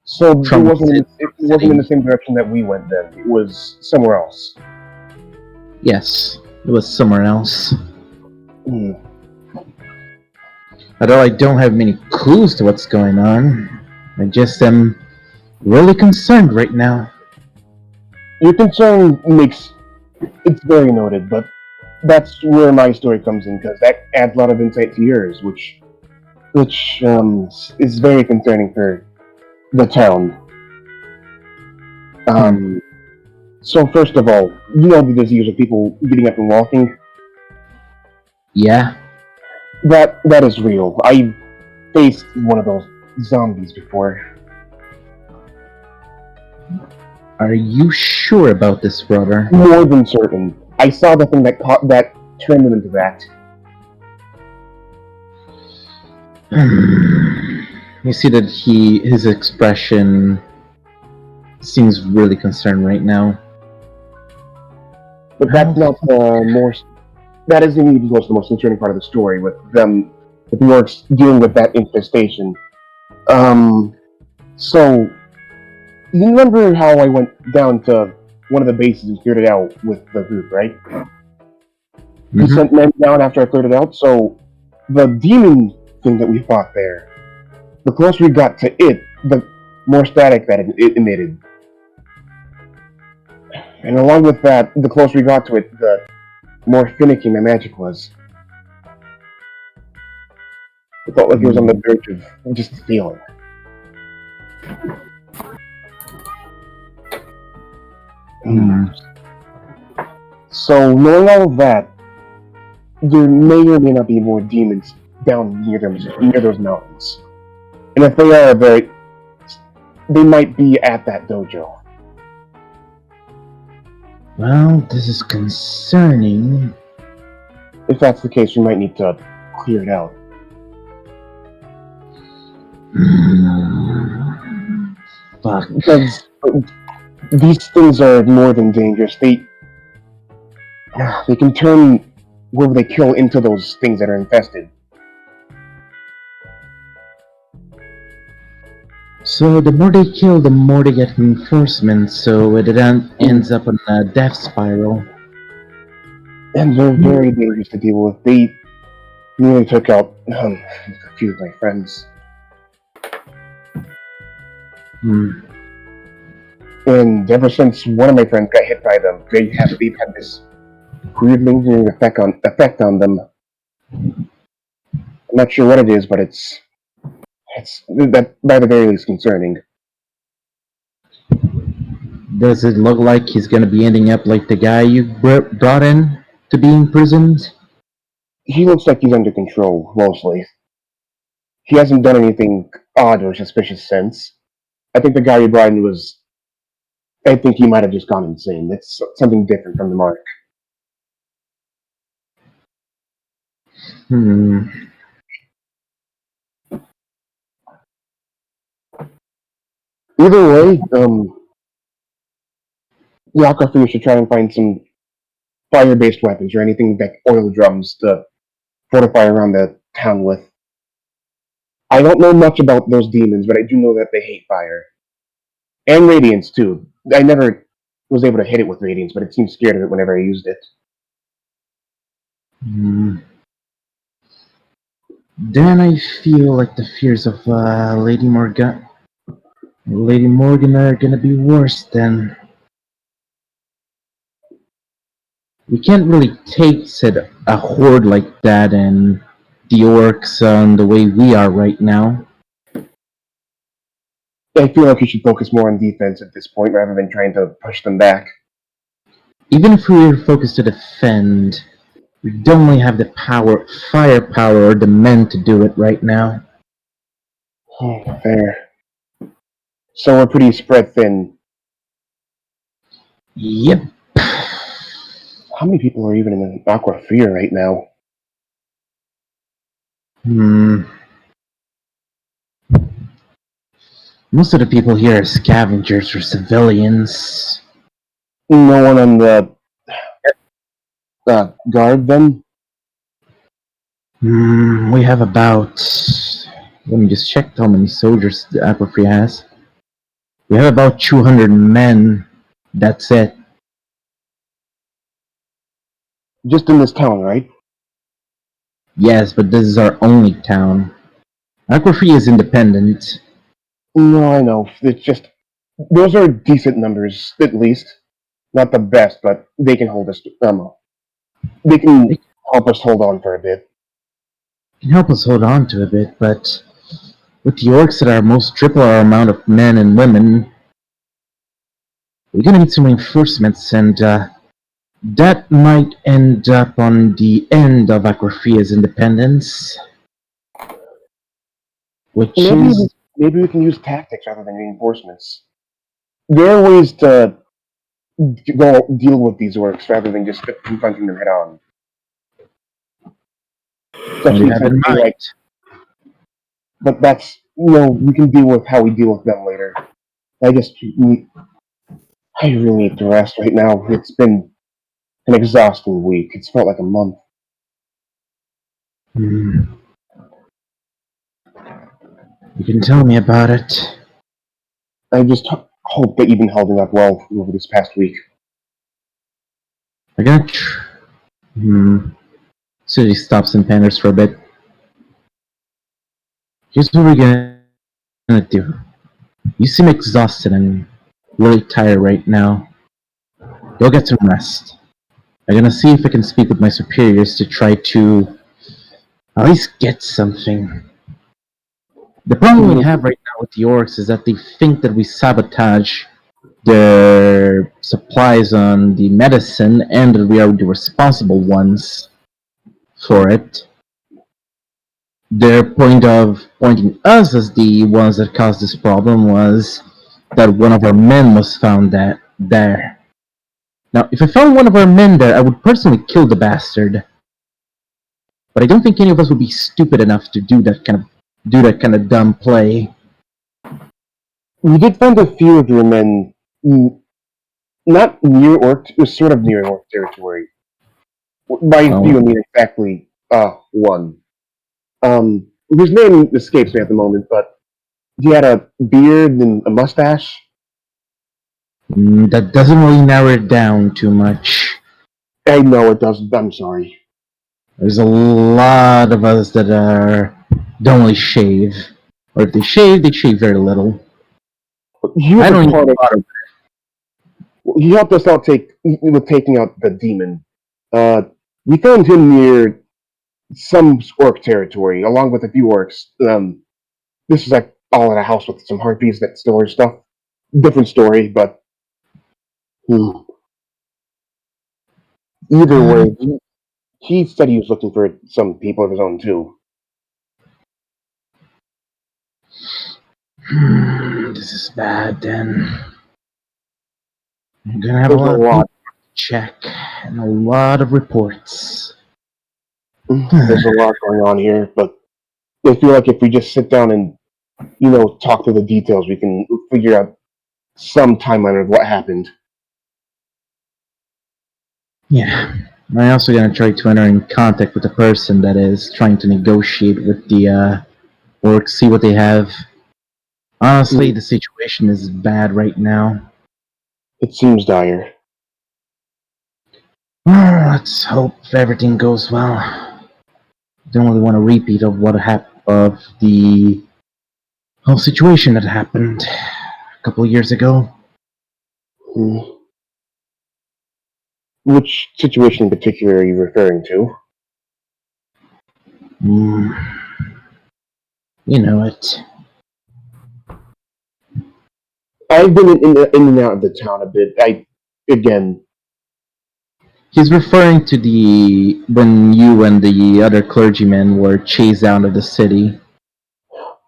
So it From wasn't in the city. same direction that we went then. It was somewhere else. Yes, it was somewhere else. Hmm. Although I don't have many clues to what's going on, I just am really concerned right now. Your concern it's very noted, but that's where my story comes in because that adds a lot of insight to yours, which is very concerning for the town. So first of all, you know the disease of people getting up and walking. Yeah, That is real. I faced one of those zombies before. are you sure about this, brother? More than certain. I saw the thing that turned him into that. You see that his expression seems really concerned right now. But that's not the most. That isn't even close to the most concerning part of the story with them, with the orcs dealing with that infestation. So you remember how I went down to one of the bases and cleared it out with the group, right? We Mhm. sent men down after I cleared it out. So the demon thing that we fought there, the closer we got to it, the more static that it emitted. And along with that, the closer we got to it, the more finicky my magic was. It felt like it was on the verge of just failing. So, knowing all of that, there may or may not be more demons down near those mountains. And if they are, they might be at that dojo. Well, this is concerning. If that's the case, we might need to clear it out. Fuck. Because these things are more than dangerous. They can turn whoever they kill into those things that are infested. So the more they kill, the more they get reinforcements, so it ends up on a death spiral. And they're very dangerous to deal with. They nearly took out a few of my friends. And ever since one of my friends got hit by them, they've had this weird lingering effect on them. I'm not sure what it is, but it's that by the very least concerning. Does it look like he's gonna be ending up like the guy you brought in to be imprisoned? He looks like he's under control, mostly. He hasn't done anything odd or suspicious since. I think the guy you brought in was. I think he might have just gone insane. It's something different from the mark. Hmm. Either way, Yakafu should try and find some fire-based weapons or anything like oil drums to fortify around the town with. I don't know much about those demons, but I do know that they hate fire. And radiance, too. I never was able to hit it with radiance, but it seemed scared of it whenever I used it. Then I feel like the fears of Lady Morgan are gonna be worse then. we can't really take said a horde like that and the orcs the way we are right now. I feel like you should focus more on defense at this point rather than trying to push them back. Even if we were focused to defend, we don't really have the firepower, or the men to do it right now. Oh, fair. So we're pretty spread thin. Yep. How many people are even in Aqua Fear right now? Most of the people here are scavengers or civilians. No one on the guard then? We have about... Let me just check how many soldiers the Aquafree has. We have about 200 men. That's it. Just in this town, right? Yes, but this is our only town. Aquafree is independent. No, I know. It's just those are decent numbers, at least. Not the best, but they can hold us. They can help us hold on for a bit. Can help us hold on to a bit, but with the orcs that are almost triple our amount of men and women, we're gonna need some reinforcements, and that might end up on the end of Aquafree's independence. Which is... Maybe we can use tactics rather than reinforcements. There are ways to go deal with these orcs rather than just confronting them head on. Especially have in mind. like, but that's we can deal with how we deal with them later. I really need to rest right now. It's been an exhausting week. It's felt like a month. You can tell me about it. I just hope that you've been holding up well over this past week. I got... So he stops and panders for a bit. Here's what we're gonna do. You seem exhausted and really tired right now. Go get some rest. I'm gonna see if I can speak with my superiors to try to at least get something. The problem we have right now with the orcs is that they think that we sabotage their supplies on the medicine and that we are the responsible ones for it. Their point of pointing us as the ones that caused this problem was that one of our men was found there. Now, if I found one of our men there, I would personally kill the bastard. But I don't think any of us would be stupid enough to do that kind of dumb play. We did find a few of your men, not near orc, it was sort of near orc territory. By a few, I mean exactly one. His name escapes me at the moment, but he had a beard and a mustache. That doesn't really narrow it down too much. I know it doesn't. I'm sorry. There's a lot of us that don't really shave. Or if they shave very little. He was he helped us out with taking out the demon. We found him near some orc territory, along with a few orcs. This was like all in a house with some harpies that stole our stuff. Different story, but either way, he said he was looking for some people of his own too. This is bad then. I'm gonna have There's a lot to check and a lot of reports. There's a lot going on here, but I feel like if we just sit down and talk through the details, we can figure out some timeline of what happened. Yeah. I'm also gonna try to enter in contact with the person that is trying to negotiate with the orcs, see what they have. Honestly, the situation is bad right now. It seems dire. Let's hope everything goes well. Don't really want a repeat of what of the whole situation that happened a couple of years ago. Which situation in particular are you referring to? You know it. I've been in and out of the town a bit. Again, He's referring to the when you and the other clergymen were chased out of the city.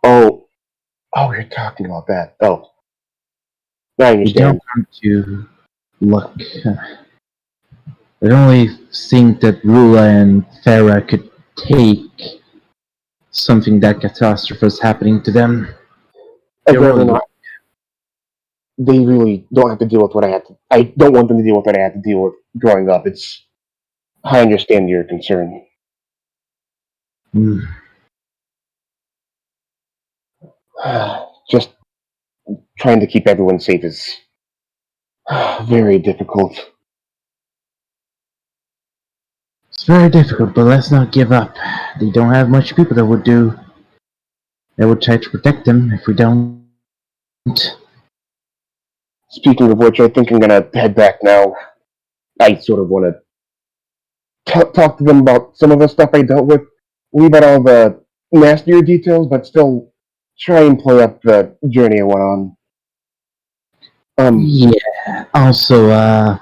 oh, you're talking about that. Oh, I We don't understand. want to look. I only think that Rula and Farah could take something that catastrophe happening to them. I'd They're rather really not. They really don't have to deal with what I had to. I don't want them to deal with what I had to deal with growing up. I understand your concern. Mm. Just trying to keep everyone safe is very difficult. It's very difficult, but let's not give up. They don't have much people that would try to protect them if we don't. Speaking of which, I think I'm gonna head back now. I sort of want to talk to them about some of the stuff I dealt with. Leave out all the nastier details, but still try and play up the journey I went on. Yeah. Also,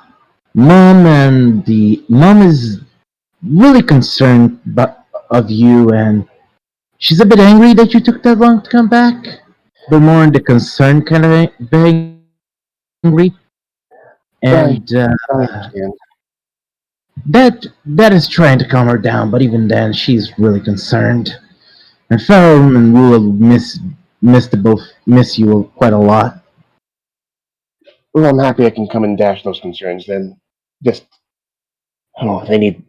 mom is really concerned of you, and she's a bit angry that you took that long to come back. But more in the concern kind of angry, and I understand. that is trying to calm her down. But even then, she's really concerned. And Farrell and Rula miss you quite a lot. Well, I'm happy I can come and dash those concerns then. Just, they need.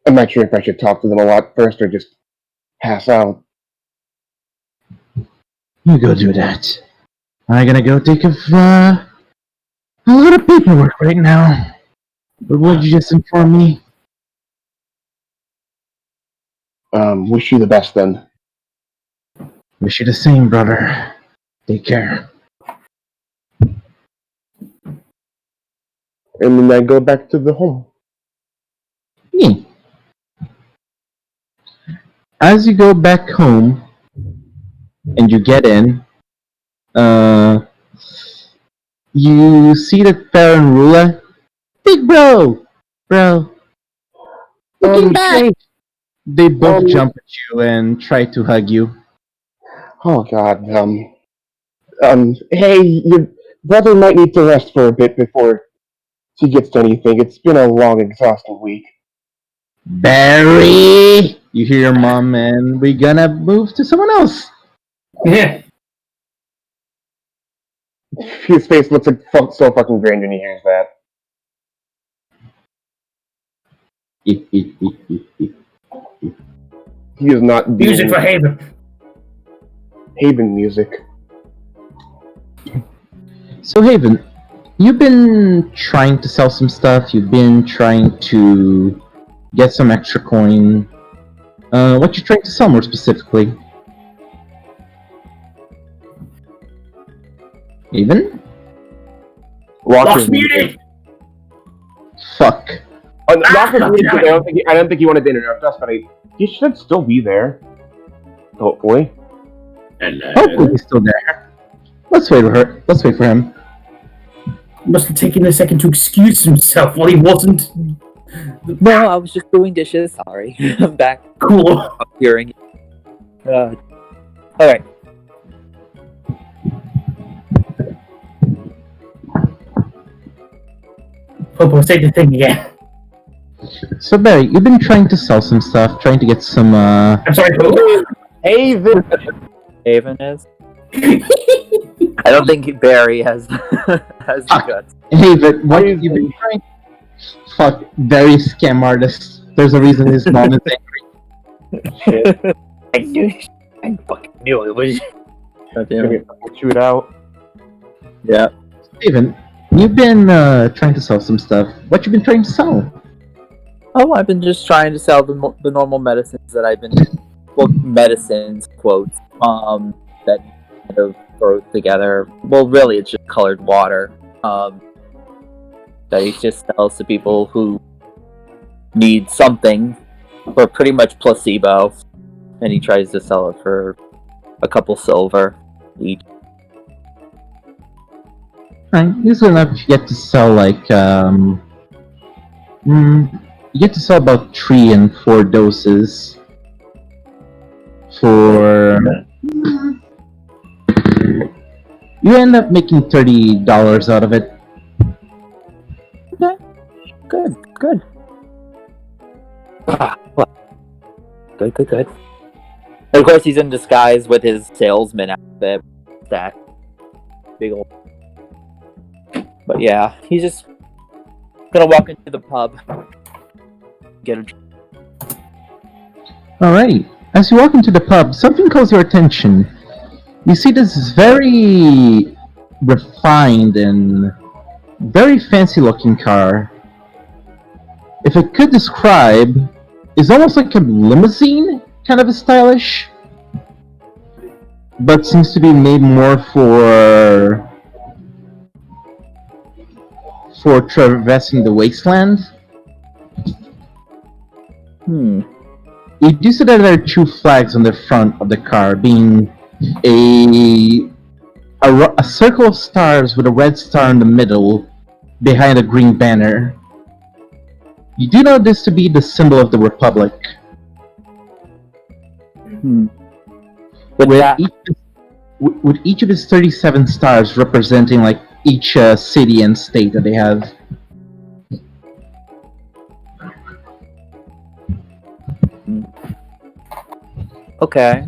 I'm not sure if I should talk to them a lot first or just pass out. You go do that. I'm gonna go take a lot of paperwork right now. But what did you just inform me? Wish you the best then. Wish you the same, brother. Take care. And then I go back to the home. Yeah. As you go back home and you get in, you see that Farah and Rula, big bro, looking back. Hey, They both Um, jump at you and try to hug you. oh God. Hey, your brother might need to rest for a bit before he gets to anything. It's been a long, exhausting week. Barry! You hear your mom, and we're gonna move to someone else. Yeah. His face looks like so fucking grand when he hears that. He is not Music being for Haven. Haven music. So, Haven, you've been trying to sell some stuff. You've been trying to get some extra coin. What you trying to sell more specifically? Haven? Lost music. Fuck. Locker's music. I don't think he wanted to interrupt us, but he should still be there. Hopefully. Hopefully he's still there. Let's wait for her. Let's wait for him. Must have taken a second to excuse himself while he wasn't. No, I was just doing dishes. Sorry. I'm back. Cool. I'm hearing. Alright. Popo, say the thing again. So, Barry, you've been trying to sell some stuff, trying to get some, I'm sorry, Popo. Haven. Haven is. I don't think Barry has guts. Haven, what you've been trying? Fuck, Barry scam artist. There's a reason his mom is angry. I fucking knew it was. Shoot out. Yeah. Haven, you've been trying to sell some stuff. What you been trying to sell? Oh, I've been just trying to sell the normal medicines that I've been, well, medicines quotes, that kind of throw together. Well, really, it's just colored water. that he just sells to people who need something for pretty much placebo, and he tries to sell it for a couple silver each. Right, usually enough, you get to sell like you get to sell about 3 and 4 doses for. You end up making $30 out of it. Good. Well, good. And of course, he's in disguise with his salesman outfit. That big old. But yeah, he's just gonna walk into the pub, get a. Alright, as you walk into the pub, something calls your attention. You see this very refined and very fancy looking car. If I could describe, it's almost like a limousine, kind of stylish, but seems to be made more for traversing the wasteland. You do see that there are 2 flags on the front of the car, being a circle of stars with a red star in the middle behind a green banner. You do know this to be the symbol of the Republic. With each of its 37 stars representing like each city and state that they have. Okay.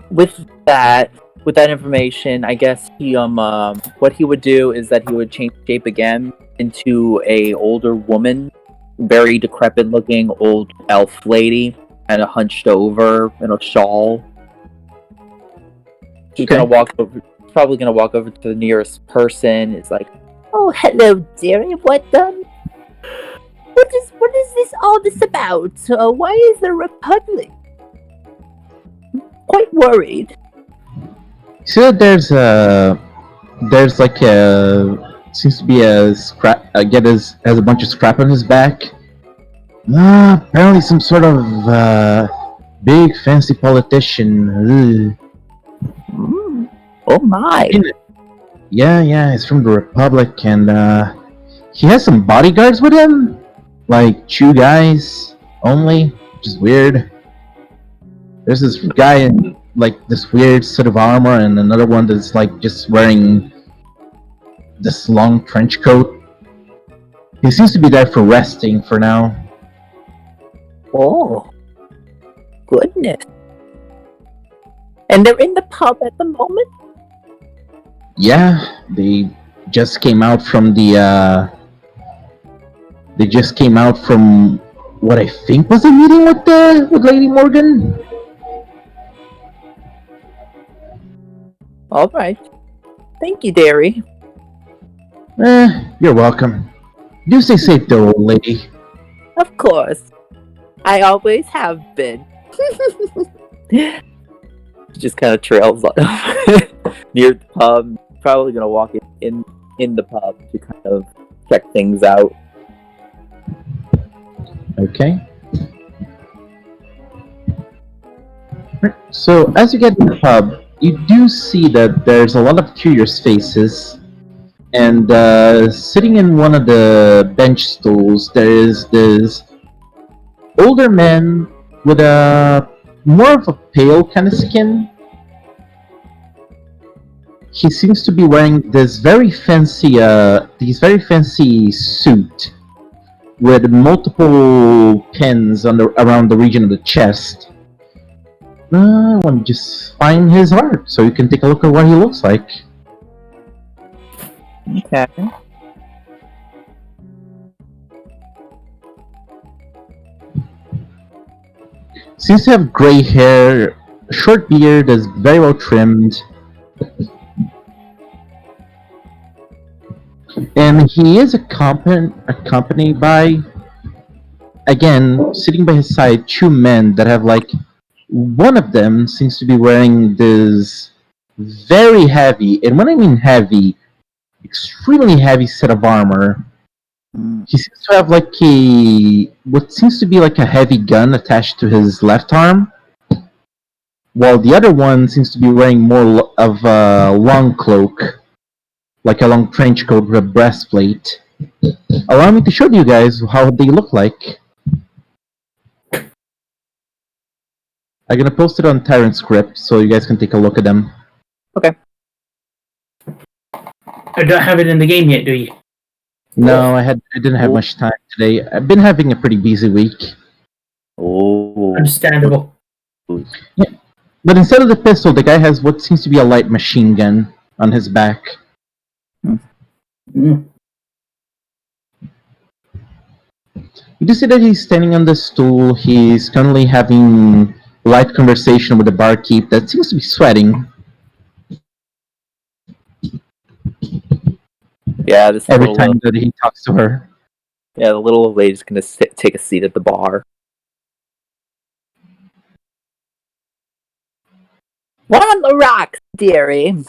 With that information, I guess he what he would do is that he would change shape again into a older woman, very decrepit looking old elf lady, kind of hunched over in a shawl. He's probably gonna walk over to the nearest person. It's like, oh, hello, dearie. What is this all this about? Why is the Republic? Quite worried. So there's like seems to be a scrap. Has a bunch of scrap on his back. Apparently some sort of big fancy politician. Oh my! Yeah, he's from the Republic, and he has some bodyguards with him, like 2 guys only, which is weird. There's this guy in like this weird suit of armor, and another one that's like just wearing this long trench coat. He seems to be there for resting for now. Oh, goodness! And they're in the pub at the moment? Yeah, they just came out from what I think was a meeting with Lady Morgan. All right. Thank you, dearie. You're welcome. Do stay safe, though, old lady. Of course. I always have been. Just kind of trails near the pub. Probably gonna walk in the pub to kind of check things out. Okay. So as you get in the pub, you do see that there's a lot of curious faces, and sitting in one of the bench stools, there is this older man with a more of a pale kind of skin. He seems to be wearing this very fancy suit with multiple pins around the region of the chest. I want to just find his art so you can take a look at what he looks like. Okay. Seems to have gray hair, short beard, is very well trimmed. And he is accompanied by, again, sitting by his side, 2 men that have like, one of them seems to be wearing this very heavy, and when I mean heavy, extremely heavy set of armor Mm. He seems to have like what seems to be like a heavy gun attached to his left arm, while the other one seems to be wearing more of a long cloak, like a long trench coat with a breastplate. Allow me to show you guys how they look like. I'm gonna post it on Tyrant script so you guys can take a look at them. I don't have it in the game yet, do you? No, I didn't have much time today. I've been having a pretty busy week. Oh. Understandable. But instead of the pistol, the guy has what seems to be a light machine gun on his back. Mm. You do see that he's standing on the stool. He's currently having light conversation with the barkeep that seems to be sweating Yeah, this every little time that he talks to her. the little old lady's gonna take a seat at the bar. What on the rocks, dearie?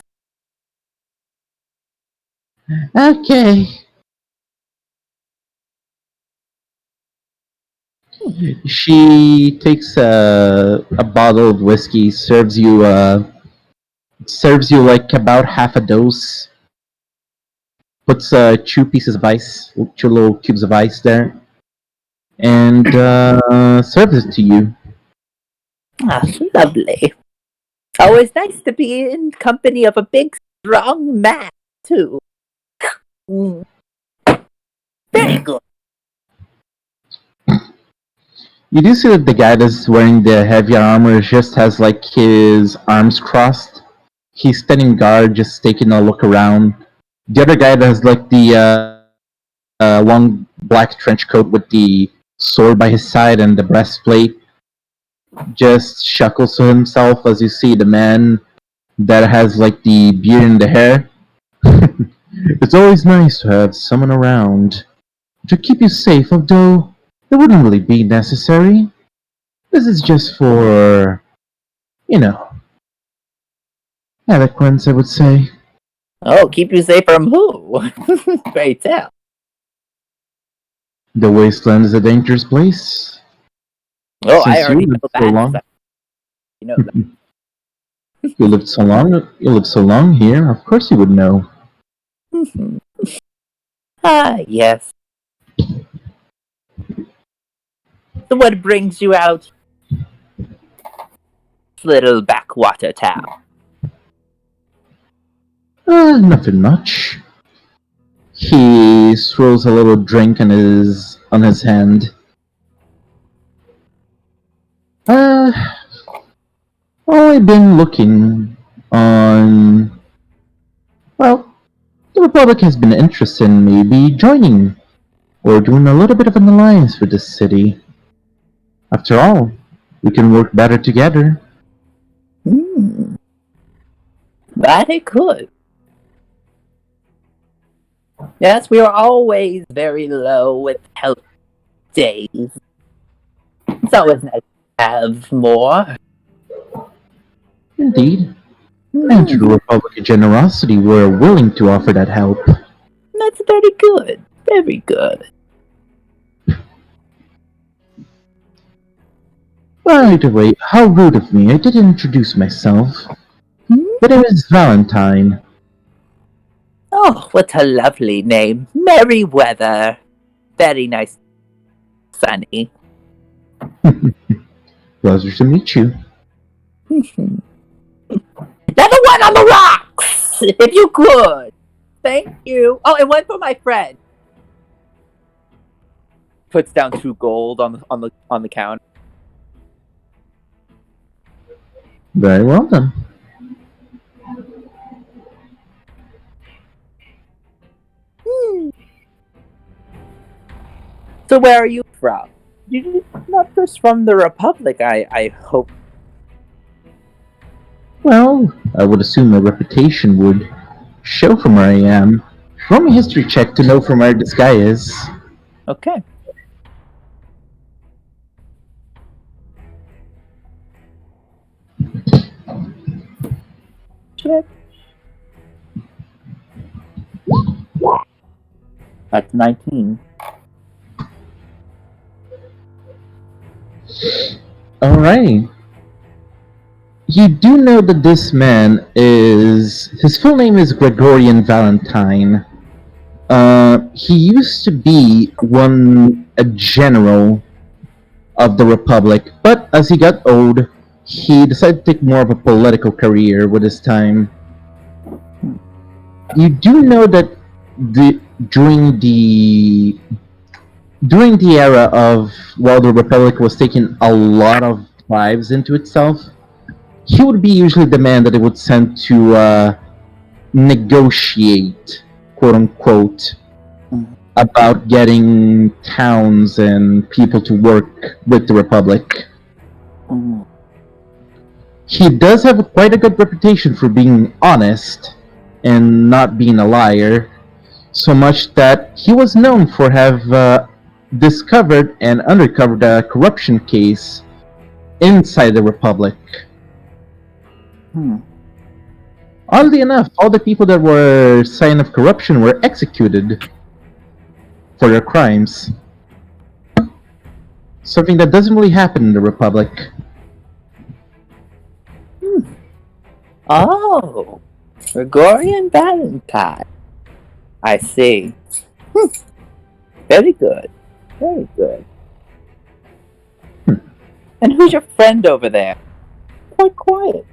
Okay. She takes a bottle of whiskey, serves you like about half a dose. Puts two pieces of ice, two little cubes of ice there, and serves it to you. Ah, lovely. Always nice to be in company of a big, strong man, too. Mm. Very good. You do see that the guy that's wearing the heavier armor just has like his arms crossed. He's standing guard, just taking a look around. The other guy that has like the long black trench coat with the sword by his side and the breastplate just chuckles to himself as you see the man that has like the beard and the hair. It's always nice to have someone around to keep you safe, although it wouldn't really be necessary. This is just for, you know, eloquence, I would say. Oh, keep you safe from who? Pray tell. The wasteland is a dangerous place. Oh, I Since already you know lived that. so long, You know that. you lived so long here. Of course, you would know. Ah, yes. So what brings you out? This little backwater town. Nothing much. He swirls a little drink on his hand. Uh, I've been looking on. Well, the Republic has been interested in maybe joining or doing a little bit of an alliance with this city. After all, we can work better together. Very good. Yes, we are always very low with health days. It's always nice to have more. Indeed. And to the Republic of Generosity, we're willing to offer that help. That's very good. Very good. By the way, how rude of me, I didn't introduce myself. My name is Valentine. Oh, what a lovely name. Merry weather. Very nice. Sunny. Pleasure to meet you. Another one on the rocks! If you could. Thank you. Oh, and one for my friend. Puts down 2 gold on the counter. Very well then. So where are you from? You're not just from the Republic, I hope. Well, I would assume my reputation would show from where I am. Roll me a history check to know from where this guy is. Okay. Check. That's 19. Alright. You do know that this man is. His full name is Gregorian Valentine. He used to be a general of the Republic, but as he got old, he decided to take more of a political career with his time. You do know that during the era of while the Republic was taking a lot of lives into itself, he would be usually the man that it would send to negotiate, quote unquote, about getting towns and people to work with the Republic. He does have quite a good reputation for being honest and not being a liar, so much that he was known for have discovered and uncovered a corruption case inside the Republic. Oddly enough, all the people that were sign of corruption were executed for their crimes. Something that doesn't really happen in the Republic. Oh, Gregorian Valentine. I see. Very good. Very good. And who's your friend over there? Quite quiet.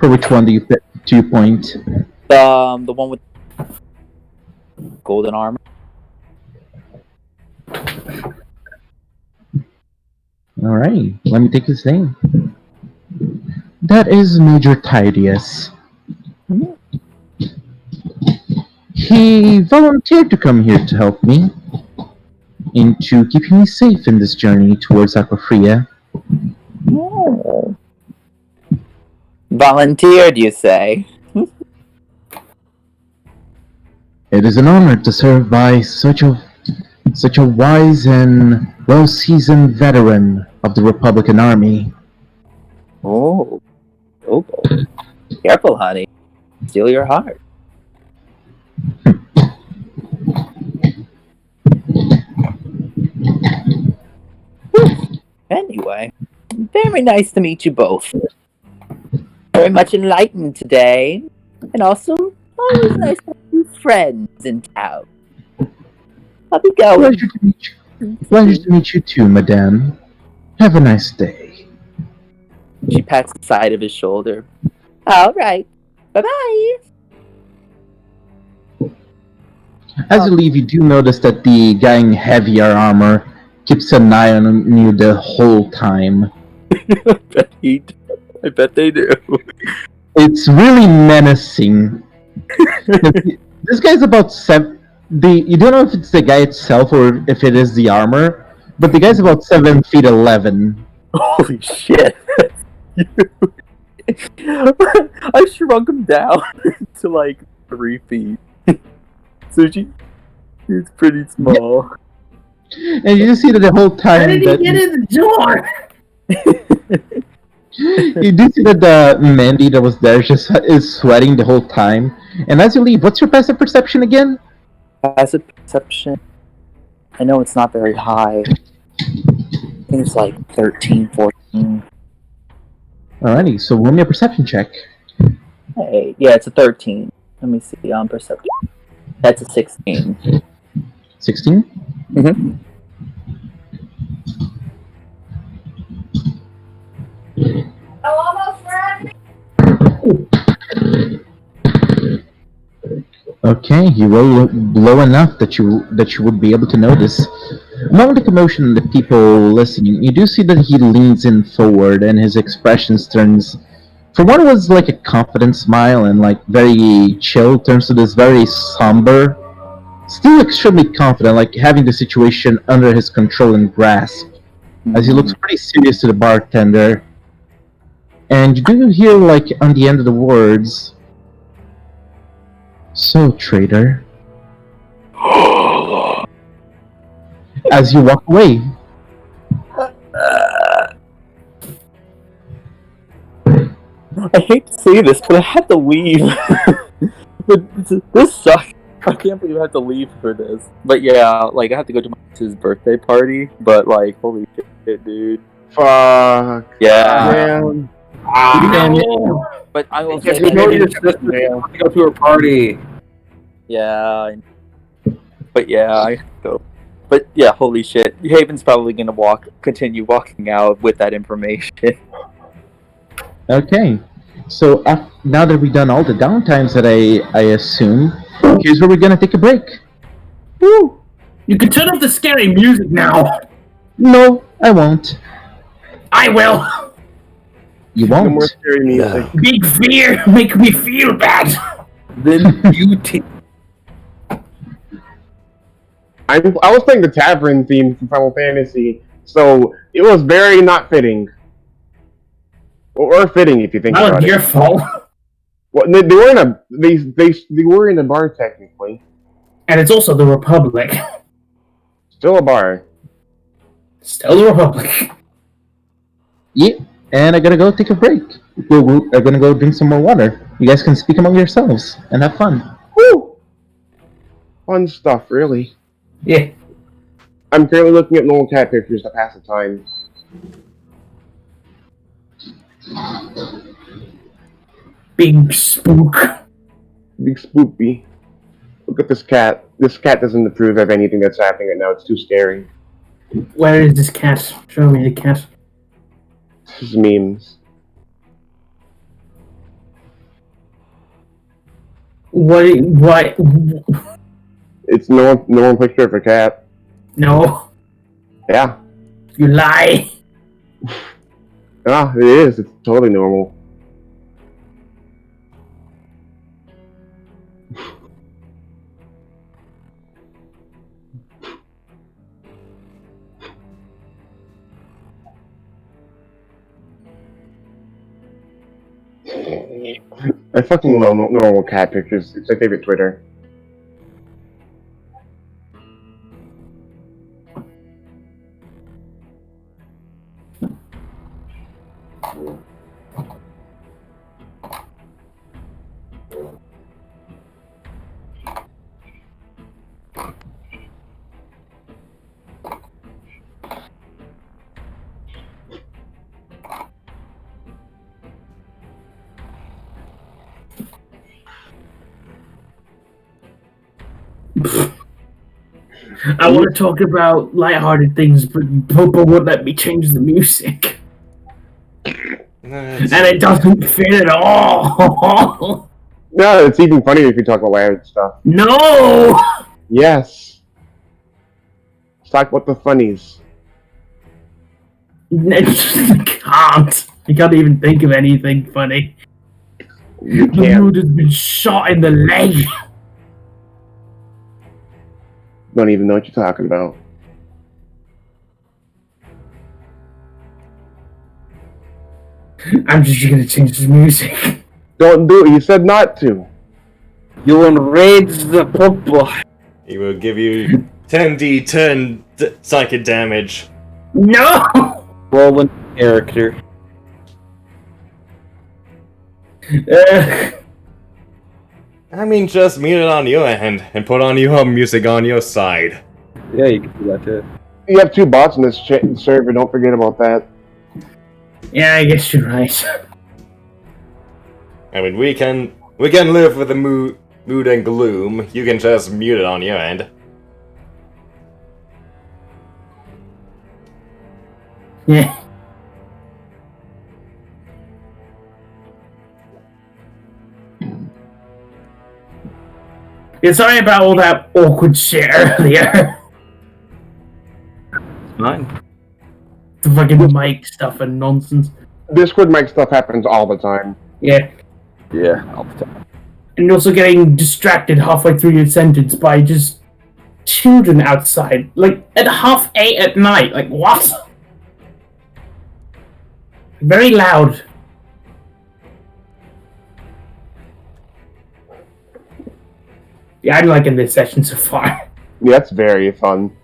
For which one do you point? The one with golden armor. Alright, let me take his name. That is Major Tidius. He volunteered to come here to help me into keeping me safe in this journey towards Aquafria. Oh. Volunteered, you say? It is an honor to serve by such a wise and well-seasoned veteran of the Republican Army. Oh. Oh. Careful, honey. Steal your heart. Anyway, very nice to meet you both. Very much enlightened today. And also, always nice to have new friends in town. I'll be going. Pleasure to meet you. Pleasure to meet you too, madame. Have a nice day. She pats the side of his shoulder. All right. Bye-bye. As you leave, you do notice that the guy in heavier armor keeps an eye on you the whole time. I bet they do. It's really menacing. This guy's about you don't know if it's the guy itself or if it is the armor, but the guy's about 7 feet 11. Holy shit. I shrunk him down to like 3 feet. So he's pretty small. And you just see that the whole time. How did he get in the door? You do see that the Mandy that was there just is sweating the whole time. And as you leave, what's your passive perception again? Passive perception. I know it's not very high. I think it's like 13, 14. Alrighty, so roll me a perception check. Hey, yeah, it's a 13. Let me see on perception. That's a 16. 16? Mm-hmm. Okay, you roll low enough that you would be able to notice. Among the commotion and the people listening, you do see that he leans in forward and his expressions turns from what was like a confident smile and like very chill turns to this very somber, still extremely confident, like having the situation under his control and grasp, as he looks pretty serious to the bartender. And you do hear, like, on the end of the words, "So, traitor," as you walk away. I hate to say this, but I had to leave. But this sucks. I can't believe I have to leave for this. But yeah, like I have to go to my sister's birthday party. But like, holy shit, dude. Fuck. Yeah. Man. No! But I will Yeah, say, you know your sister Yeah. to go to her party. Yeah. But yeah, I have to go. But yeah, holy shit. Haven's probably gonna continue walking out with that information. Okay. So now that we've done all the downtimes that I assume, here's where we're gonna take a break. Woo! You can turn off the scary music now! No, I won't. I will! You No more won't. scary music. Big fear make me feel bad! Then beauty. I was playing the tavern theme from Final Fantasy, so it was very not fitting. Or fitting if you think That about was it. your fault. Well, they were in a they were in a bar technically. And it's also the Republic. Still a bar. Still the Republic. Yeah, and I gotta go take a break. I'm gonna go drink some more water. You guys can speak among yourselves and have fun. Woo! Fun stuff, really. Yeah. I'm currently looking at normal cat pictures to pass the time. Big spook. Big spoopy. Look at this cat. This cat doesn't approve of anything that's happening right now. It's too scary. Where is this cat? Show me the cat. This is memes. What? It's normal picture of a cat. No. Yeah. You lie. Ah, it is. It's totally normal. I fucking love normal cat pictures. It's my favorite Twitter. I want to talk about lighthearted things, but Popo won't let me change the music. And it doesn't fit at all. No, it's even funnier if you talk about loud stuff. No! Yes. Let's talk about the funnies. I can't even think of anything funny. You The can't. dude has been shot in the leg. Don't even know what you're talking about. I'm just gonna change the music. Don't do it. You said not to. You enrage the Popo. He will give you 10d10 psychic damage. No! Rolling character. I mean, just mute it on your end and put on your music on your side. Yeah, you can do that too. You have two bots in this server. Don't forget about that. Yeah, I guess you're right. I mean, we can live with the mood and gloom. You can just mute it on your end. Yeah. Yeah, sorry about all that awkward shit earlier. Fine. The fucking mic stuff and nonsense. Discord mic stuff happens all the time. Yeah. Yeah, all the time. And you're also getting distracted halfway through your sentence by just children outside. Like, at 8:30 at night. Like, what? Very loud. Yeah, I'm liking this session so far. Yeah, that's very fun.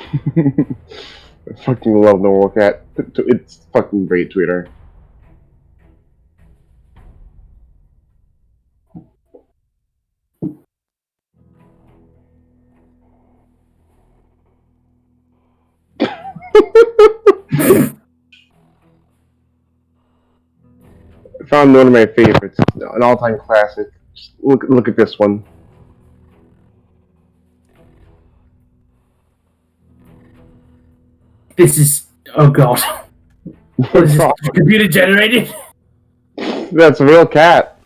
I fucking love normal cat. It's fucking great Twitter. found one of my favorites, an all-time classic. Just look at this one. This is... Oh god. What is this? Computer generated? That's a real cat.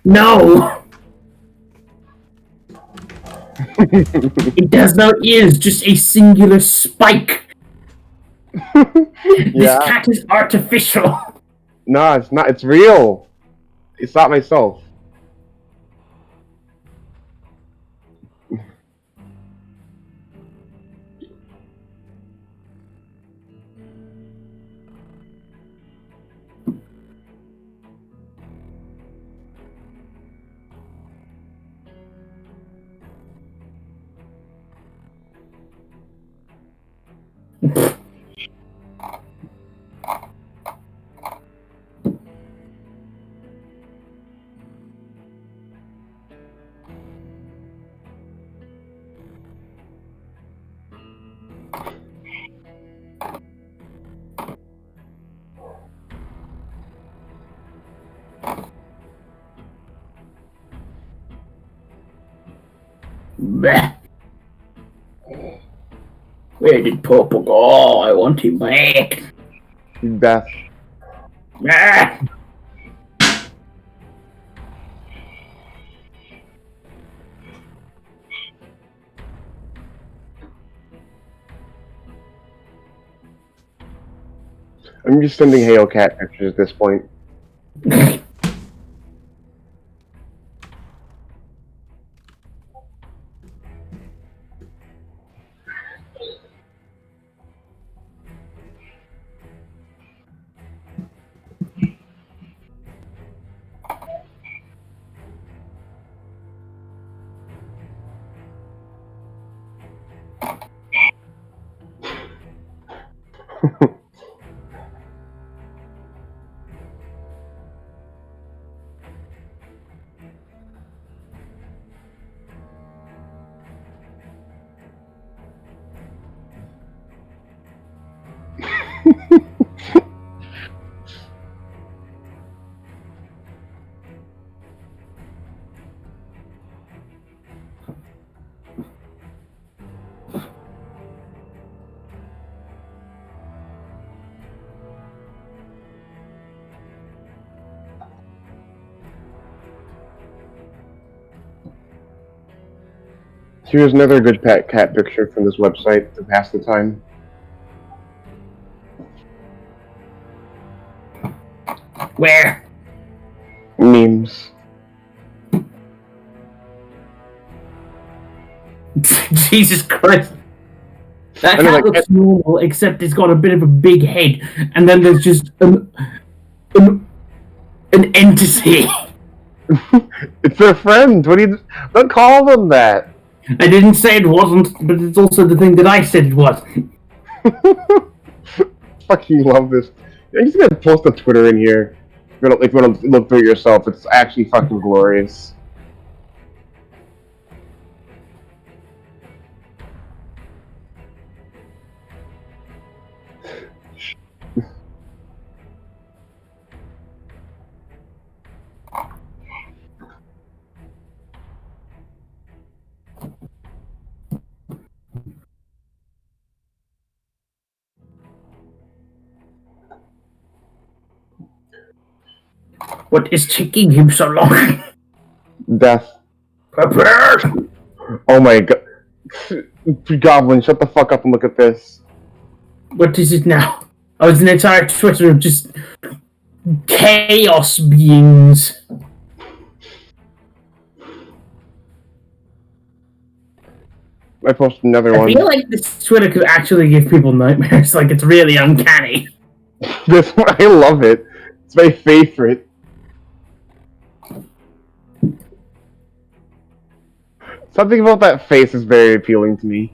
No! It has no ears, just a singular spike. This Yeah. cat is artificial. No, it's not. It's real. It's not myself. Bleh. Where did Purple go? I want him back. Beth. Bleh. I'm just sending Halo cat pictures at this point. Here's another good pet cat picture from this website to pass the time. Where? Memes. Jesus Christ. That I mean, cat like, looks normal, except it's got a bit of a big head, and then there's just an entity. It's their friend. What do you? Don't call them that. I didn't say it wasn't, but it's also the thing that I said it was. Fucking love this. I'm just gonna post a Twitter in here. If you want to look through it yourself, it's actually fucking glorious. What is taking him so long? Death. Prepare! Oh my god. Goblin, shut the fuck up and look at this. What is it now? Oh, it's an entire Twitter of just chaos beings. I posted another I one. feel like this Twitter could actually give people nightmares. Like, it's really uncanny. This one, I love it. It's my favorite. Something about that face is very appealing to me.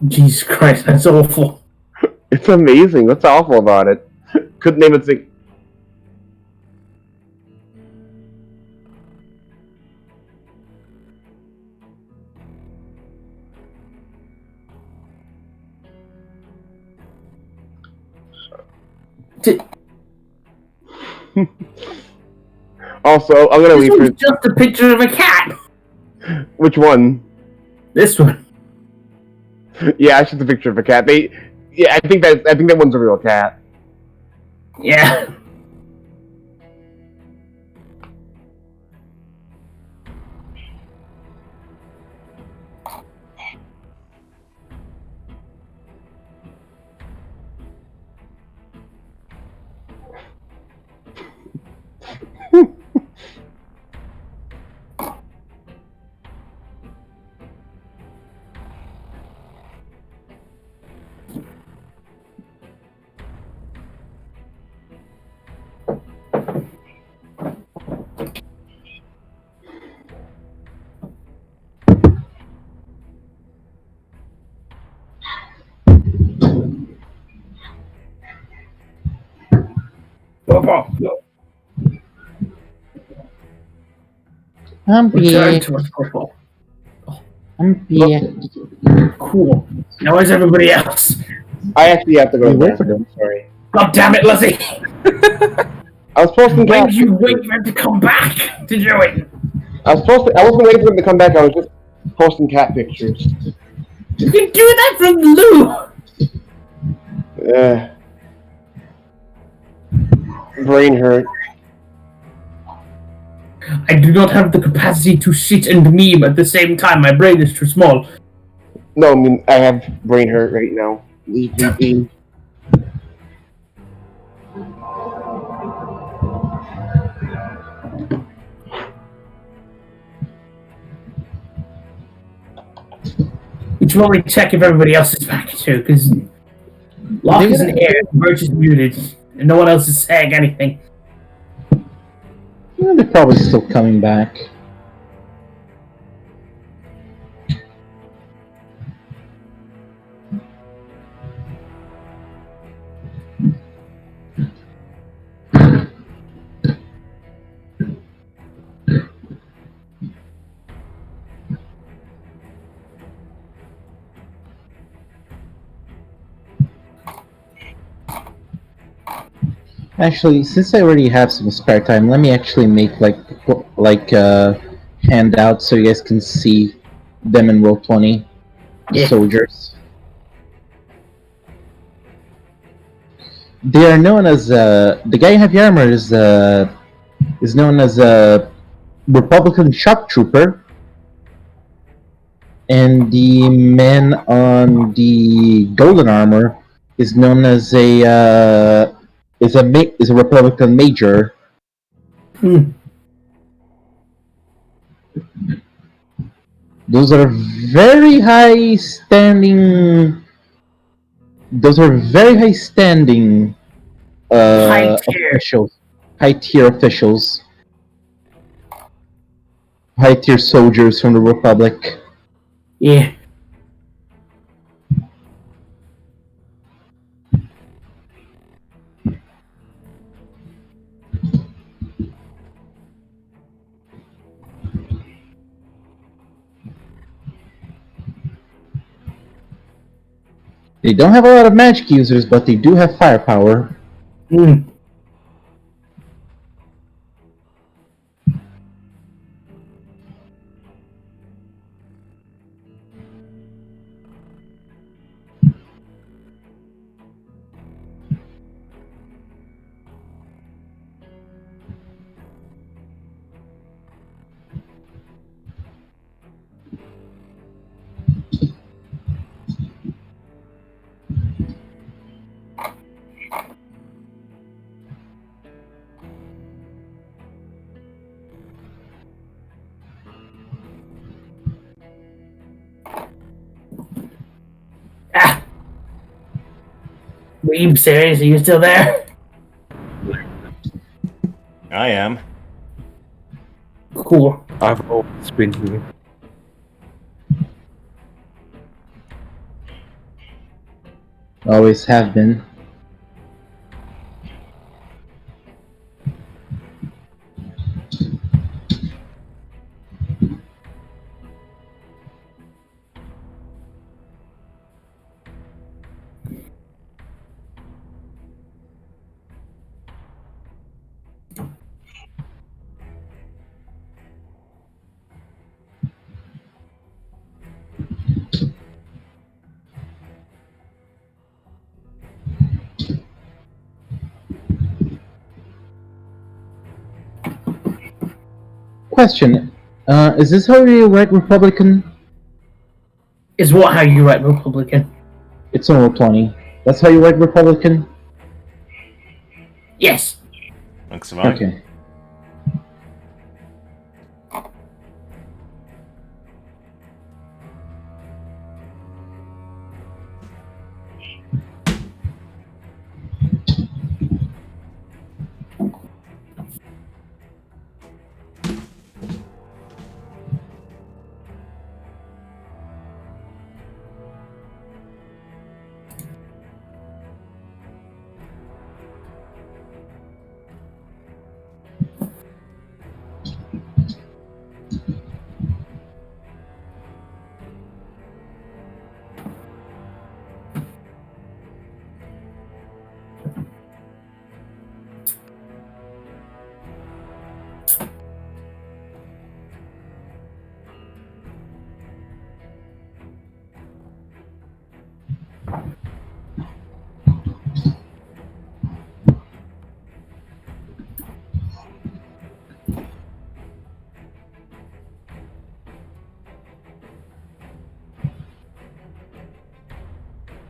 Jesus Christ, that's awful. It's amazing. What's awful about it? Couldn't name it. Also, I'm gonna This leave for one's just a picture of a cat. which one? This one. Yeah, it's just a picture of a cat. I think that one's a real cat. Yeah. I'm Return back. to us, Corporal. I'm back. Cool. Now where's everybody else? I actually have to go to You the wait for bathroom. them. Sorry. God damn it, Lizzie! I was posting Why cat. did you wait for him to come back to do it? I wasn't waiting for him to come back. I was just posting cat pictures. You can do that from the loo! Brain hurt. I do not have the capacity to sit and meme at the same time. My brain is too small. No, I mean I have brain hurt right now. Leave me be. We should probably check if everybody else is back too, because Locke is in here, Birch is muted, and no one else is saying anything. They're probably still coming back. Actually, since I already have some spare time, let me actually make like handouts so you guys can see them in roll 20. The Yeah. soldiers. They are known as the guy in heavy armor is known as a Republican shock trooper, and the man on the golden armor is known as a Republican major. Those are very high standing. Those are very high standing High tier. officials, high tier officials, high tier soldiers from the Republic. Yeah. They don't have a lot of magic users, but they do have firepower. Ah! Weeb, serious? Are you still there? I am. Cool. I've always been here. Always have been. Question. Is this how you write Republican? Is what how you write Republican? It's on roll 20. That's how you write Republican? Yes. Looks fine. Okay.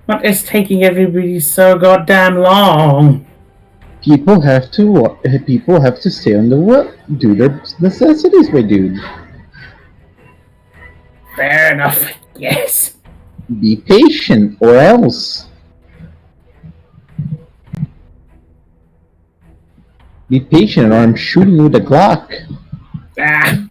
What is taking everybody so goddamn long? People have to stay on the work, do their necessities, my dude. Fair enough. Yes. Be patient, or else. Be patient, or I'm shooting you with a Glock. Ah.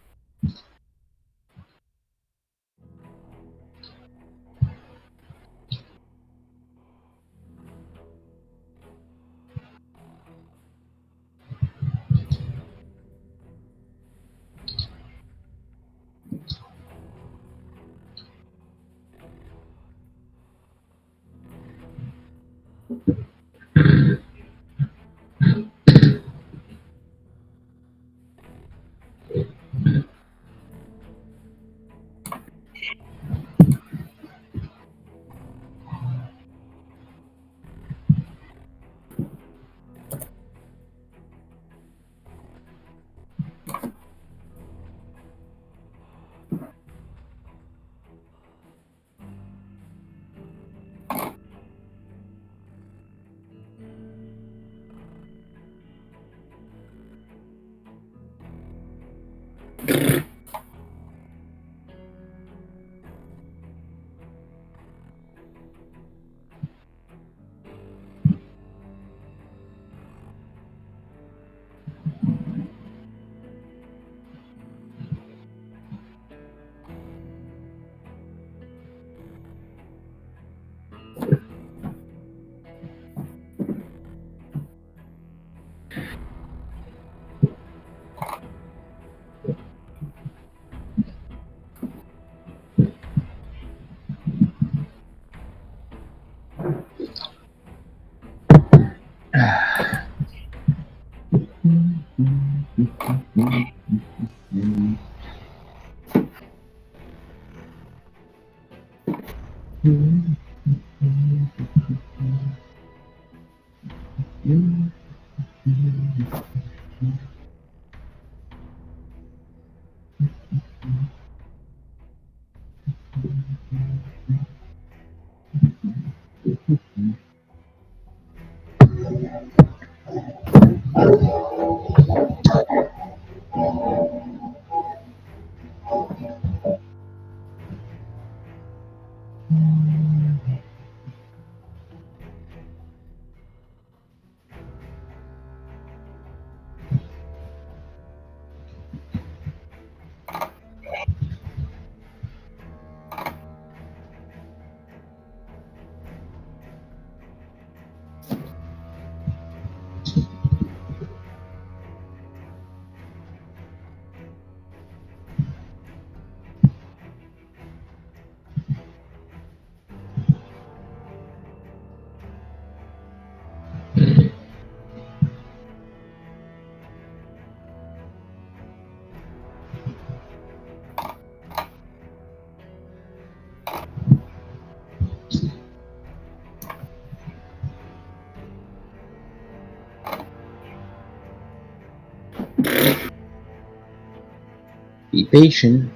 Be patient.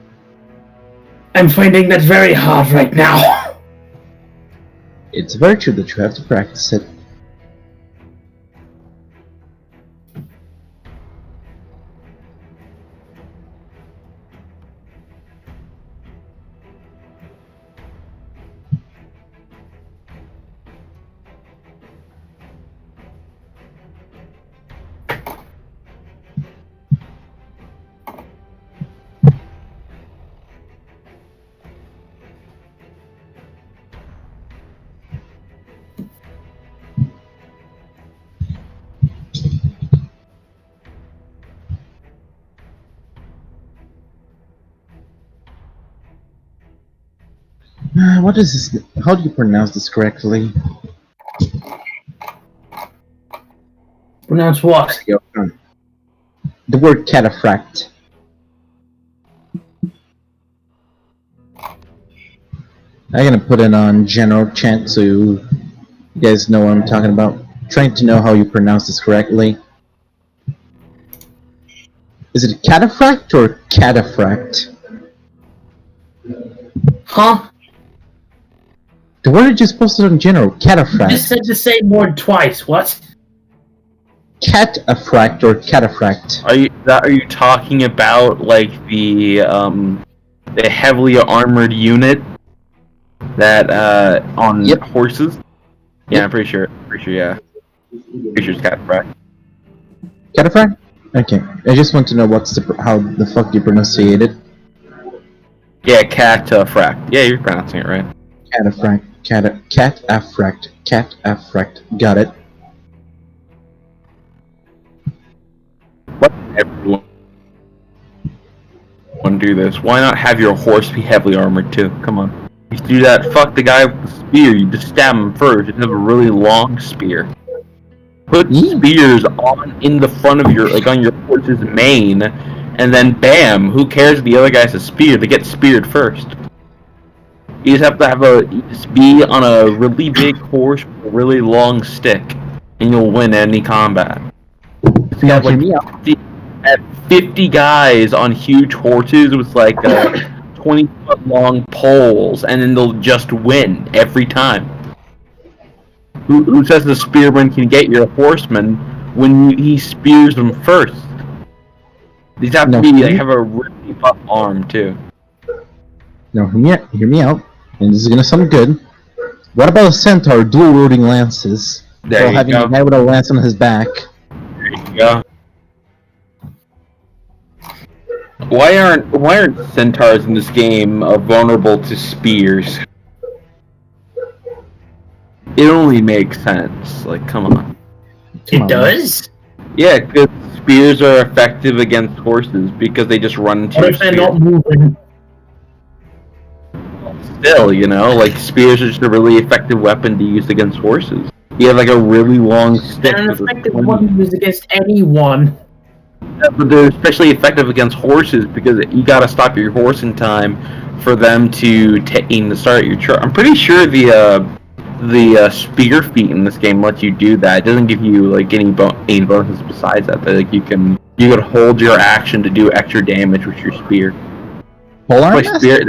I'm finding that very hard right now. It's a virtue that you have to practice it. What is this? How do you pronounce this correctly? Pronounce what? The word cataphract. I'm gonna put it on general chat so you guys know what I'm talking about. Trying to know how you pronounce this correctly. Is it cataphract or cataphract? Huh? The word I just posted on general, You cataphract. just said the same word twice. What? Cataphract or cataphract. Are you talking about like the heavily armored unit that on Yep. horses? Yeah, I'm pretty sure. Yeah. Pretty sure it's cataphract. Cataphract? Okay. I just want to know how the fuck you pronunciate it. Yeah, cataphract. Yeah, you're pronouncing it right. Cataphract. Cataphract. Cataphract. Got it. Why does everyone do this? Why not have your horse be heavily armored too? Come on. If you do that, fuck the guy with the spear. You just stab him first. You have a really long spear. Put spears in the front of on your horse's mane, and then bam, who cares if the other guy has a spear? They get speared first. You just have to be on a really big horse with a really long stick, and you'll win any combat. So you have at 50 guys on huge horses with 20-foot long poles, and then they'll just win every time. Who says the spearman can get your horseman when he spears them first? These have to have a really buff arm too. No, hear me out, and this is gonna sound good. What about a centaur dual-wielding lances? There you having go. a guy with a lance on his back. There you go. Why aren't centaurs in this game vulnerable to spears? It only makes sense. Like, come on. It does? Yeah, because spears are effective against horses because they just run into What your if they're spear. not moving? Still, spears are just a really effective weapon to use against horses. You have a really long stick. They're an with a effective swing. one to use against anyone. But they're especially effective against horses because you gotta stop your horse in time for them to aim to start your charge. I'm pretty sure the spear feat in this game lets you do that. It doesn't give you any bonuses besides that. You could hold your action to do extra damage with your spear. Polearm That's why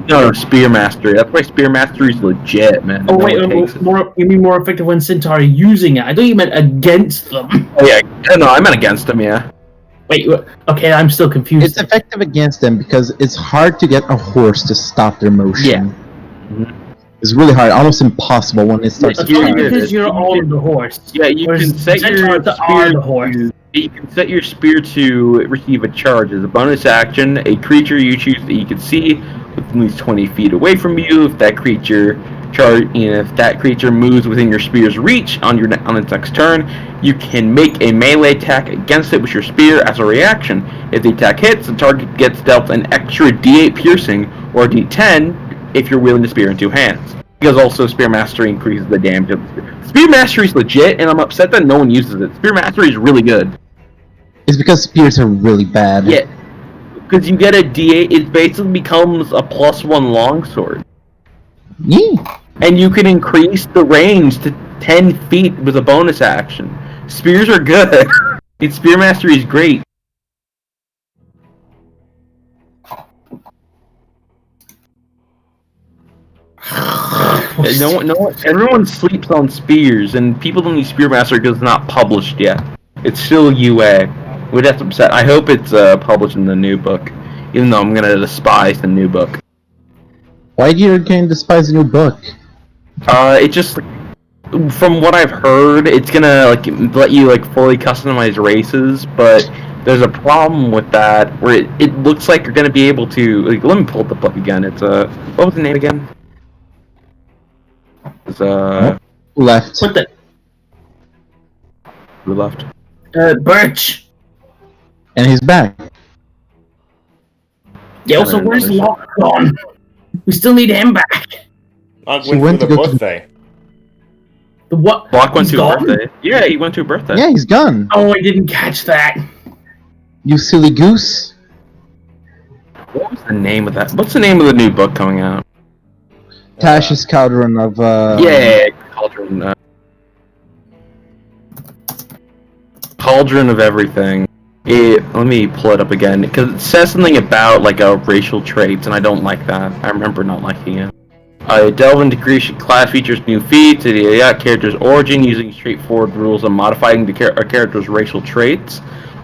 no, spear mastery. That's why spear mastery is legit, man. Oh wait, you mean more effective when centaur are using it? I thought you meant against them. Oh yeah, no, I meant against them. Yeah. Wait, okay, I'm still confused. It's effective against them because it's hard to get a horse to stop their motion. Yeah. Mm-hmm. It's really hard, almost impossible when it starts to Only charge. because you're on the horse. Yeah, you can set your spear. The horse. You can set your spear to receive a charge as a bonus action. A creature you choose that you can see within at least 20 feet away from you. If that creature moves within your spear's reach on its next turn, you can make a melee attack against it with your spear as a reaction. If the attack hits, the target gets dealt an extra D8 piercing or D10 if you're wielding the spear in two hands. Because also Spear Mastery increases the damage of the spear. Spear Mastery is legit, and I'm upset that no one uses it. Spear Mastery is really good. It's because spears are really bad. Yeah, because you get a D8, it basically becomes a +1 longsword. Yeah. And you can increase the range to 10 feet with a bonus action. Spears are good. Spear Mastery is great. Everyone sleeps on Spears, and people don't use Spearmaster because it's not published yet. It's still UA. That's upset. I hope it's published in the new book, even though I'm gonna despise the new book. Why do you again despise the new book? It just, from what I've heard, it's gonna like let you like fully customize races, but there's a problem with that where it looks like you're gonna be able to. Like, let me pull up the book again. It's what was the name again? It's Left. What the? who left? Birch. And he's back. Yeah, also, where's Locke gone? We still need him back. Locke He went went for to the go to- birthday. The what? Block went He's to gone? a birthday. Yeah, he went to a birthday. Yeah, he's gone. Oh, I didn't catch that. You silly goose. What was the name of that? What's the name of the new book coming out? Tash's Cauldron of Cauldron. Cauldron of everything. Let me pull it up again because it says something about like racial traits, and I don't like that. I remember not liking it. Delve into creation class features, new feats, character's origin using straightforward rules and modifying a character's racial traits.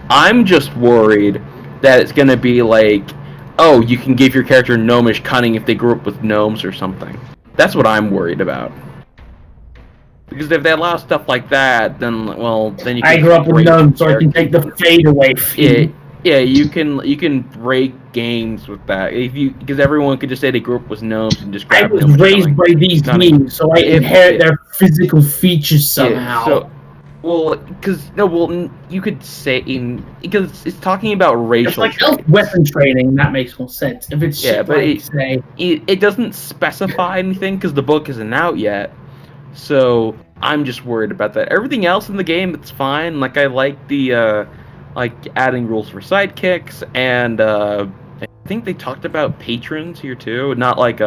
I'm just worried that it's gonna be like, oh, you can give your character gnomish cunning if they grew up with gnomes or something. That's what I'm worried about. Because if they allow stuff like that, then then you can. I grew up with break none, so I can take the characters. fade away. Yeah, you can break games with that because everyone could just say they grew up with gnomes and just I grab was gnomish raised cunning. by these Cunning. beings, so I inherit their physical features somehow. You could say because it's talking about racial. It's like traits. weapon training. That makes no sense. If it's Yeah, shit but like, say, it doesn't specify anything because the book isn't out yet. So I'm just worried about that. Everything else in the game, it's fine. Like I like the like adding rules for sidekicks, and I think they talked about patrons here too. Not like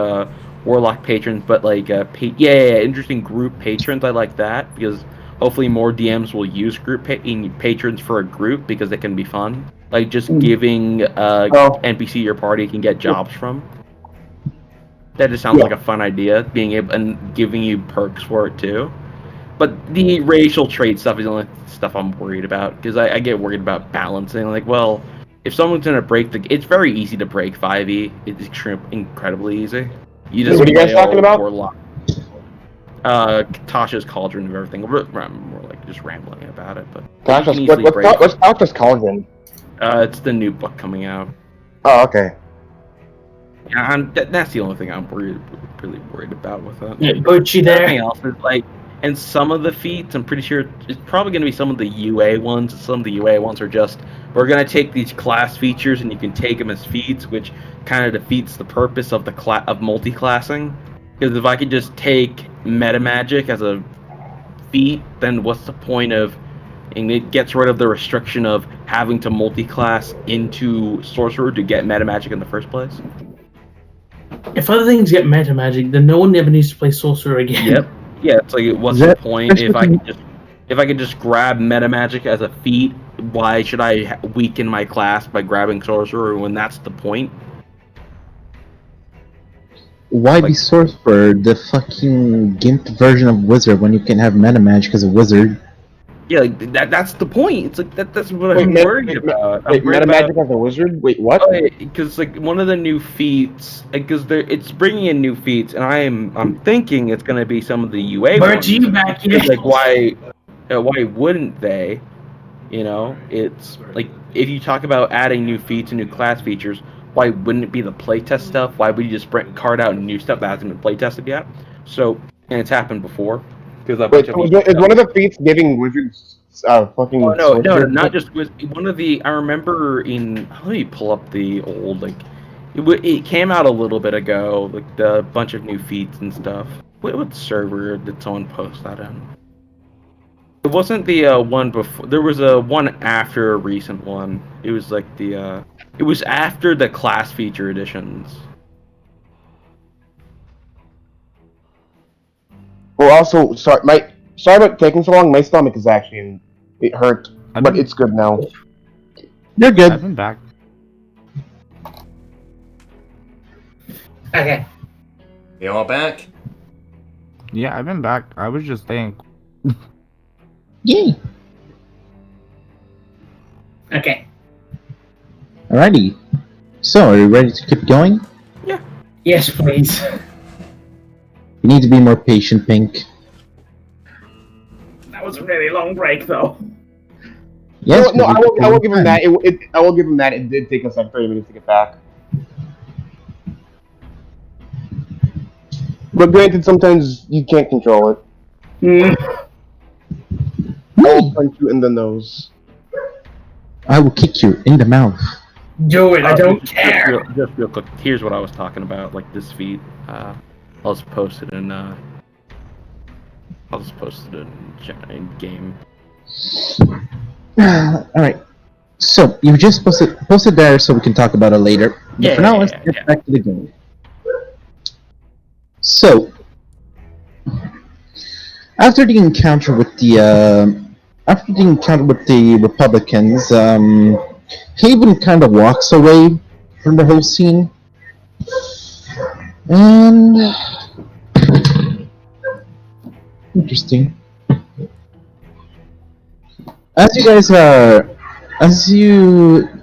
warlock patrons, but like interesting group patrons. I like that because hopefully more DMs will use group patrons for a group because it can be fun. Like just giving NPC your party can get jobs from. That just sounds like a fun idea, being able and giving you perks for it too. But the racial trait stuff is the only stuff I'm worried about because I get worried about balancing. Like, well, if someone's gonna break it's very easy to break 5e. It's incredibly easy. You just What are you guys talking about? Warlock. Tasha's Cauldron of everything. I'm more like just rambling about it, but What's Tasha's Cauldron? It's the new book coming out. Oh, okay. Yeah, that's the only thing I'm really worried about with it. yeah, Birchie there. Everything else is like, and some of the feats, I'm pretty sure it's probably going to be some of the UA ones. Some of the UA ones are just, we're going to take these class features and you can take them as feats, which kind of defeats the purpose of of multi-classing. Because if I could just take meta magic as a feat, then what's the point of? And it gets rid of the restriction of having to multi-class into sorcerer to get meta magic in the first place. If other things get meta magic, then no one ever needs to play sorcerer again. Yep. Yeah, it's like, what's the point if I could just grab meta magic as a feat? Why should I weaken my class by grabbing sorcerer when that's the point? Why be sorcerer, the fucking gimp version of wizard, when you can have meta magic as a wizard? Yeah, like, that's the point. It's like that's what I'm worried about. Meta magic as a wizard? Wait, what? Because like one of the new feats, because it's bringing in new feats, and I'm thinking it's gonna be some of the UA ones. you back here? Like why wouldn't they? You know, it's like if you talk about adding new feats and new class features, why wouldn't it be the playtest stuff? Why would you just card out new stuff that hasn't been playtested yet? So, and it's happened before. Is one of the feats giving wizards fucking? Oh, no, not just one of the. I remember let me pull up the old it came out a little bit ago, like the bunch of new feats and stuff. What server did someone post that in? It wasn't the one before. There was a one after a recent one. It was like the. It was after the class feature editions. Well, also, sorry about taking so long. My stomach is actually, it hurt, but it's good now. You're good. I've been back. Okay. You all back? Yeah, I've been back. I was just staying. Yay! Okay. Alrighty. So, are you ready to keep going? Yes, please. You need to be more patient, Pink. That was a really long break, though. Yes, No, but I will give him that. I will give him that. It did take us like 30 minutes to get back. But granted, sometimes you can't control it. I'll punch you in the nose. I will kick you in the mouth. Do it, I don't Just care. real quick. Here's what I was talking about. Like this feed. I'll just post it in. I'll just post it in game. Alright. So, you just post it there so we can talk about it later. But for now, let's get back to the game. So, after the encounter with the Republicans, Haven kind of walks away from the whole scene, and interesting.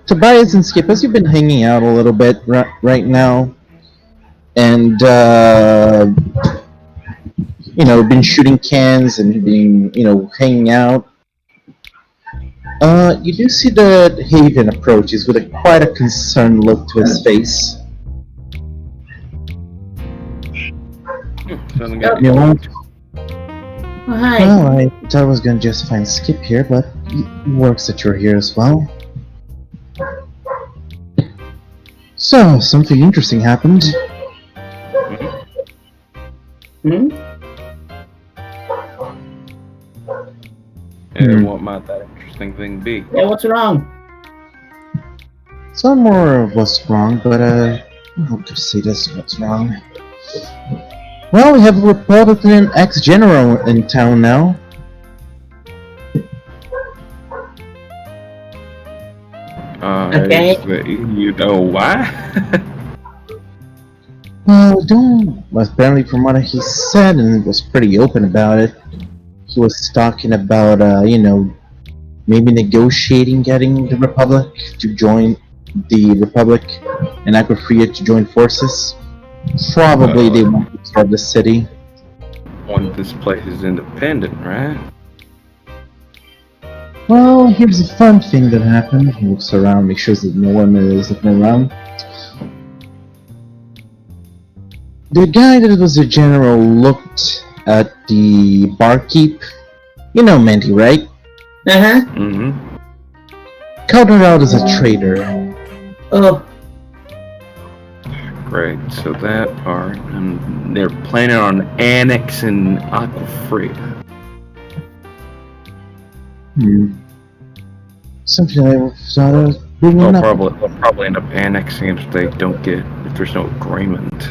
Tobias and Skip, as you've been hanging out a little bit right now, and been shooting cans and being, hanging out. You do see that Haven approaches with quite a concerned look to his face. Sounds good. You know, Oh, hi. well, I thought I was gonna just find Skip here, but it works that you're here as well. So, something interesting happened. Hmm? And what might that interesting thing be? Yeah, what's wrong? It's not more of what's wrong, but I hope to say this what's wrong. Well, we have a Republican ex-general in town now. Okay. You know why? Well, apparently from what he said, and was pretty open about it, he was talking about, maybe negotiating getting the Republic to join the Republic and Aquafria to join forces. Probably they want to start the city. When this place is independent, right? Well, here's a fun thing that happened. He looks around, makes sure that no one is looking around. The guy that was the general looked at the barkeep. You know Mandy, right? Uh-huh. Mm-hmm. Called her out as a traitor. Oh, Great. So that part, and they're planning on annexing Aquafria. Something I thought I was bringing up. They'll probably end up annexing if there's no agreement.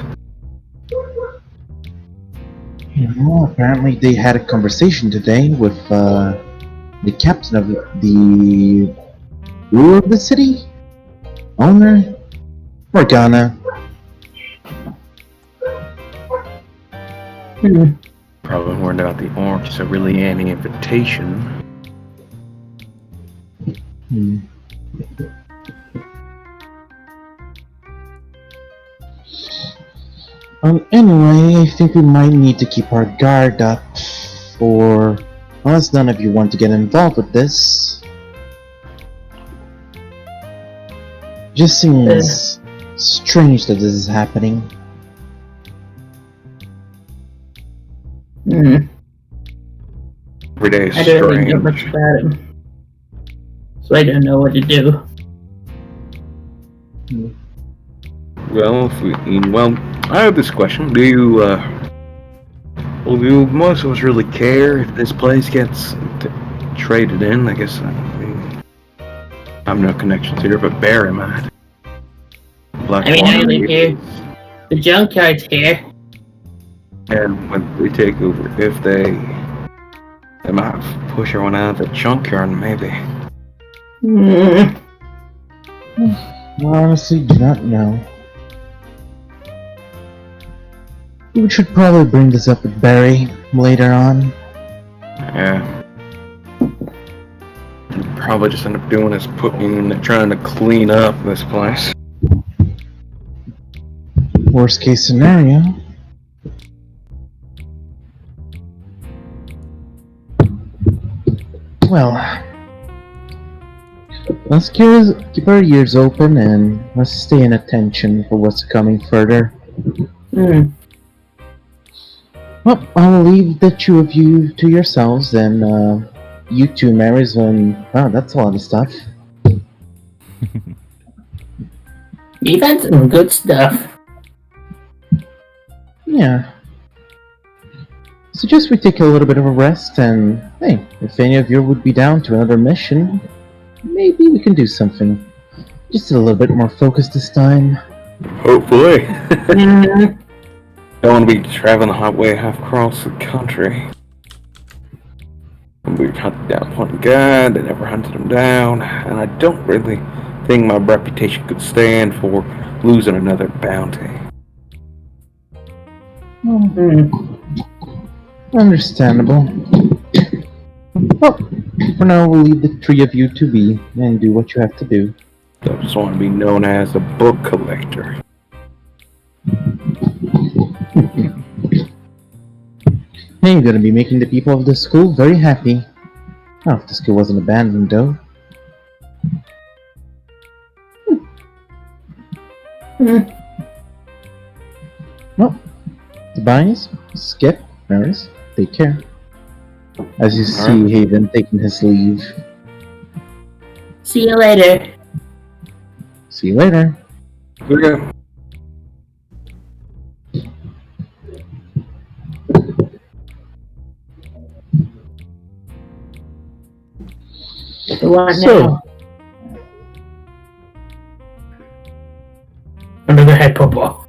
Well, apparently they had a conversation today with the captain of the ruler of the city, owner, Morgana. Probably warned about the orange, so really any invitation. Anyway, I think we might need to keep our guard up unless none of you want to get involved with this. Just seems strange that this is happening. Every day is I don't really know strange. much about him. So I don't know what to do. Well, I have this question. Do most of us really care if this place gets traded in? I guess I have no connections here, but Barry might. I live here. The junkyard's here. And when they take over, if they might push everyone out of the junkyard, maybe. I honestly do not know. We should probably bring this up with Barry later on. Yeah. Probably just end up doing is trying to clean up this place. Worst case scenario. Well, let's keep our ears open and let's stay in attention for what's coming further. Well, I'll leave the two of you to yourselves, and you two, Marys, and wow, that's a lot of stuff. You've had some good stuff. Yeah. Suggest we take a little bit of a rest, and hey, if any of you would be down to another mission, maybe we can do something. Just a little bit more focused this time. Hopefully. Don't want to be traveling the highway half across the country. We hunted down one guy, they never hunted him down, and I don't really think my reputation could stand for losing another bounty. Understandable. Well, for now we'll leave the three of you to be and do what you have to do. I just want to be known as a book collector. Hey, you're gonna be making the people of the school very happy. Oh, if the school wasn't abandoned though. Well, Tobias, Skip, Maris, take care. As you see Haven taking his leave. See you later. See you later. Okay. So what So- now? Another head football.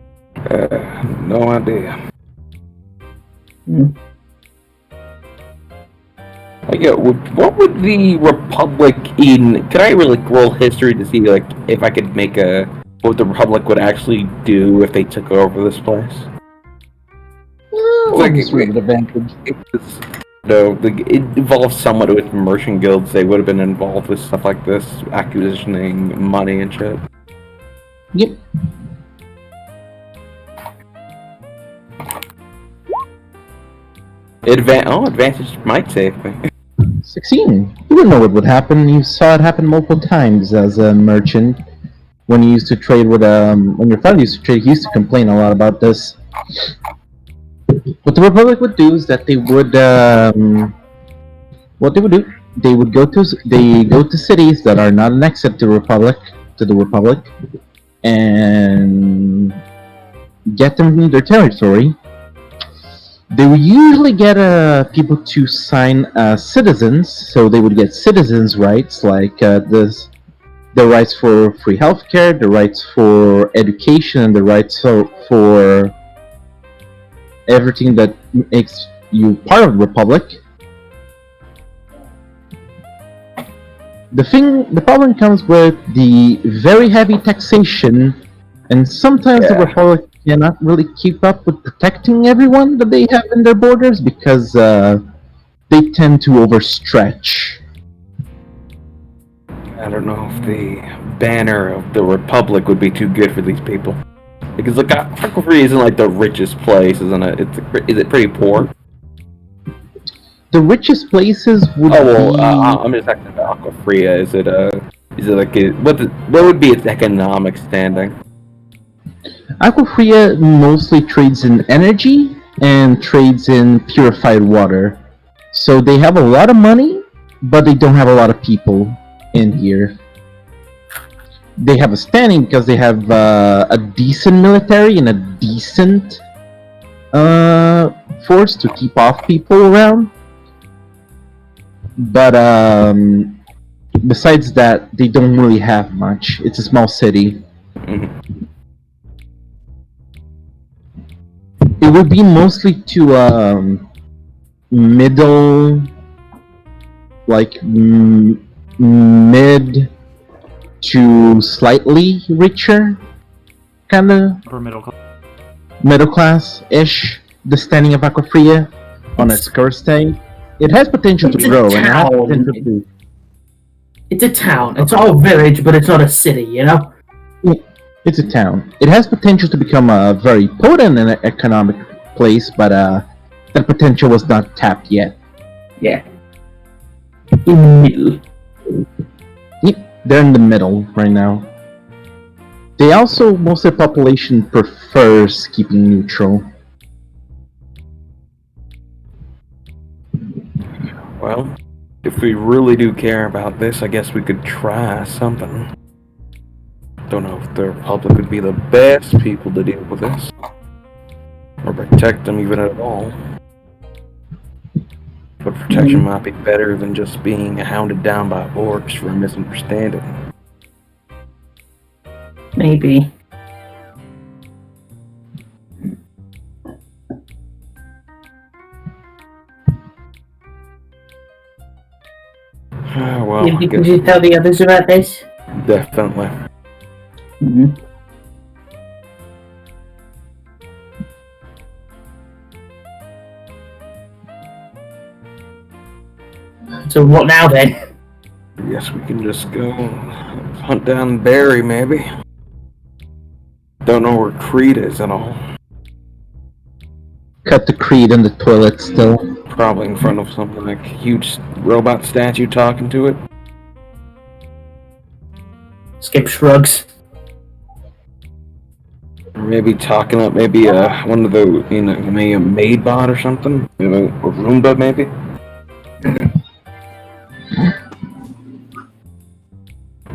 No idea. What would the Republic in? Could I really roll history to see like if I could make what the Republic would actually do if they took over this place? Like It's an advantage. It involves somewhat with merchant guilds. They would have been involved with stuff like this, acquisitioning money and shit. Yep. Advantage might save me. 16. You would know what would happen. You saw it happen multiple times as a merchant. When you used to trade with when your father used to trade, he used to complain a lot about this. What the Republic would do is that they would, what they would do, they go to cities that are not annexed to the Republic, and get them in their territory. They would usually get people to sign citizens, so they would get citizens' rights, like the rights for free healthcare, the rights for education, and the rights for everything that makes you part of the Republic. The problem comes with the very heavy taxation, and sometimes the Republic cannot really keep up with protecting everyone that they have in their borders because they tend to overstretch. I don't know if the banner of the Republic would be too good for these people. Because look, Aquafree isn't like the richest place, isn't it? Is it pretty poor? The richest places would be... I'm just asking about Aquafree. Is it like what would be its economic standing? Aquafria mostly trades in energy and trades in purified water. So they have a lot of money, but they don't have a lot of people in here. They have a standing because they have a decent military and a decent force to keep off people around. But besides that, they don't really have much. It's a small city. Mm-hmm. It would be mostly to middle, like mid to slightly richer, kind of. Upper middle class. middle class-ish, the standing of Aquafria on its current state. It has potential to It's a grow, and it has town. potential to. It's a town. It's all village, but it's not a city, you know? It's a town. It has potential to become a very potent and economic place, but that potential was not tapped yet. Yeah. In the middle. Yep, they're in the middle right now. They also, most of the population prefers keeping neutral. Well, if we really do care about this, I guess we could try something. Don't know if the Republic would be the best people to deal with this. Or protect them even at all. But protection might be better than just being hounded down by orcs for a misunderstanding. Maybe. Well, I Did guess you tell the others about this? definitely. Mm-hmm. So what now then? I guess we can just go hunt down Barry, maybe. Don't know where Creed is at all. Cut the Creed in the toilet still. Probably in front of something like a huge robot statue talking to it. Skip shrugs. Or maybe talking up maybe one of the, maybe a maid bot or something. A Roomba maybe.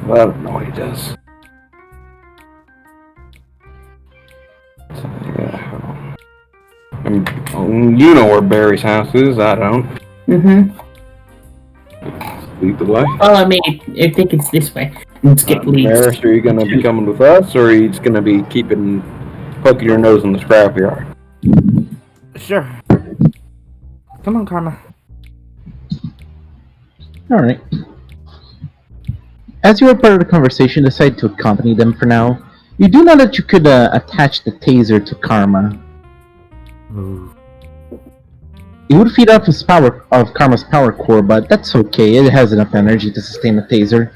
Well, I don't know what he does. So, yeah. You know where Barry's house is, I don't. Mm-hmm. Lead the way. Well, I mean, I think it's this way. And Skip leads. Maris, are you gonna be coming with us, or are you just gonna be poking your nose in the scrapyard? Sure. Come on, Karma. Alright. As you are part of the conversation, decide to accompany them for now. You do know that you could attach the taser to Karma. Ooh. It would feed off his power of Karma's power core, but that's okay. It has enough energy to sustain a taser.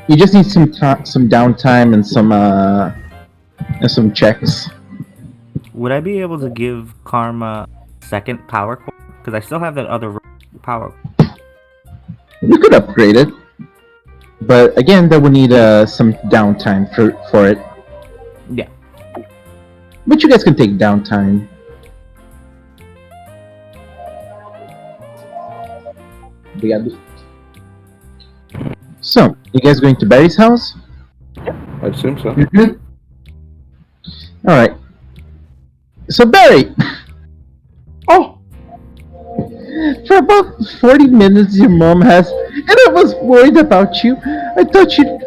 You just need some downtime and some checks. Would I be able to give Karma second power core? Because I still have that other power. You could upgrade it, but again, that would need some downtime for it. Yeah. But you guys can take downtime. So, you guys going to Barry's house? I assume so. Alright. So, Barry! Oh! For about 40 minutes your mom has, and I was worried about you. I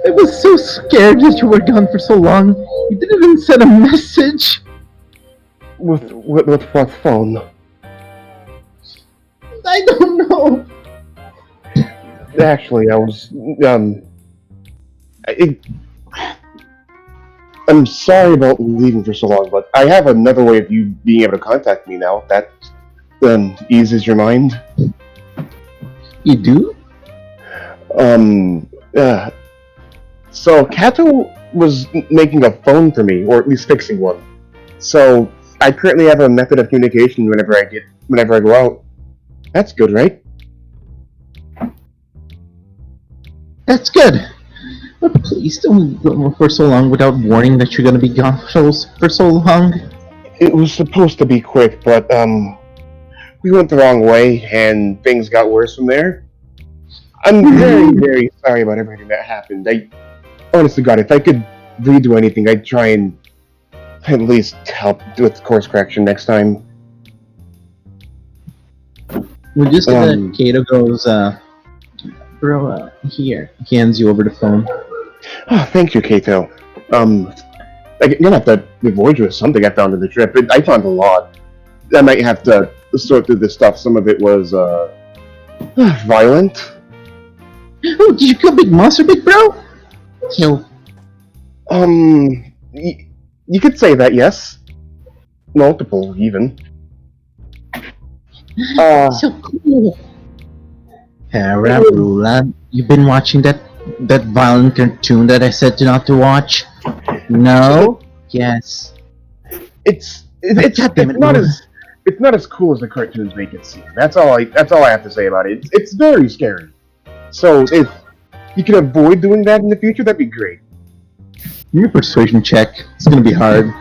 was so scared that you were gone for so long. You didn't even send a message. With what phone? I don't know. Actually, I was I'm sorry about leaving for so long, but I have another way of you being able to contact me now. That eases your mind. You do? So Kato was making a phone for me, or at least fixing one. So I currently have a method of communication whenever I go out. That's good, right? That's good. But please don't go for so long without warning that you're gonna be gone for so long. It was supposed to be quick, but we went the wrong way and things got worse from there. I'm very, very sorry about everything that happened. Honest to God, if I could redo anything, I'd try and at least help with the course correction next time. We're just gonna Kato goes, bro, here. He hands you over the phone. Oh, thank you, Kato. You're gonna have to reward you with something I found in the trip. I found a lot. I might have to sort through this stuff. Some of it was, violent. Oh, did you kill Big Monster, Big Bro? Kill. You could say that, yes. Multiple, even. So cool. Hera, Rula, you've been watching that violent cartoon that I said to not to watch? No? Yes. It's God damn it, not Rula. it's not as cool as the cartoons make it seem. That's all I have to say about it. It's very scary. So if you can avoid doing that in the future, that'd be great. Give me a persuasion check. It's gonna be hard.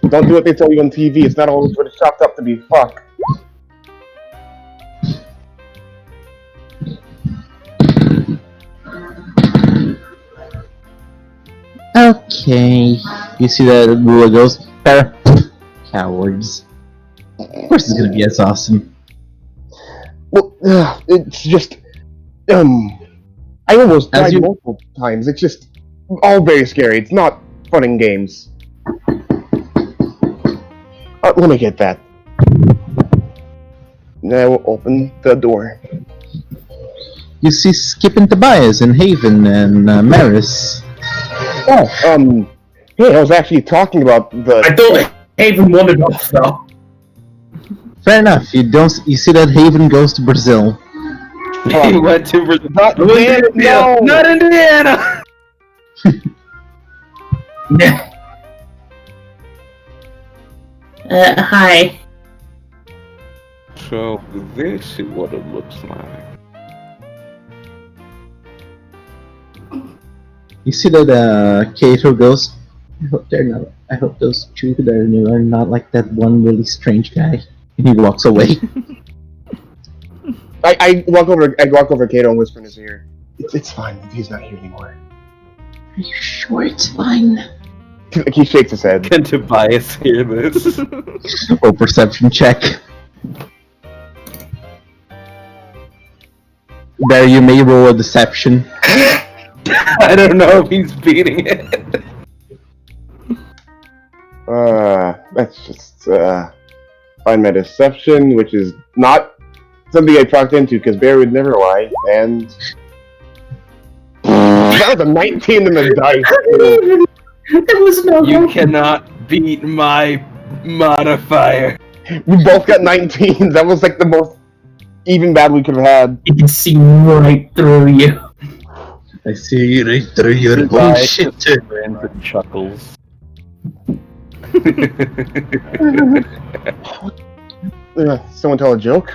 Don't do what they tell you on TV. It's not always what it's chopped up to be. Fuck. Okay. You see that Rula goes, Hera, cowards. Of course it's gonna be as awesome. Well, it's just I almost As died you- multiple times. It's just all very scary. It's not fun and games. Let me get that. Now we'll open the door. You see Skip and Tobias and Haven and Maris. Oh, hey, I was actually talking about the. I thought Haven wandered off though. Fair enough. You see that Haven goes to Brazil. He went to Brazil. Not Indiana, no! Not Indiana! Hi. So this is what it looks like. You see that Kato goes, I hope those two there are not like that one really strange guy. And he walks away. I walk over to Kato and whisper in his ear. It's fine. He's not here anymore. Are you sure it's fine? He shakes his head. Can Tobias hear this? Oh, perception check. There, you may roll a deception. I don't know if he's beating it. That's just find my deception, which is not something I talked into because Bear would never lie, and that was a 19 in the dice. There was no You hope. cannot beat my modifier. We both got 19s. That was like the most even bad we could have had. You can see right through you. I see right through your Tobias bullshit. just grins and chuckles. Someone tell a joke?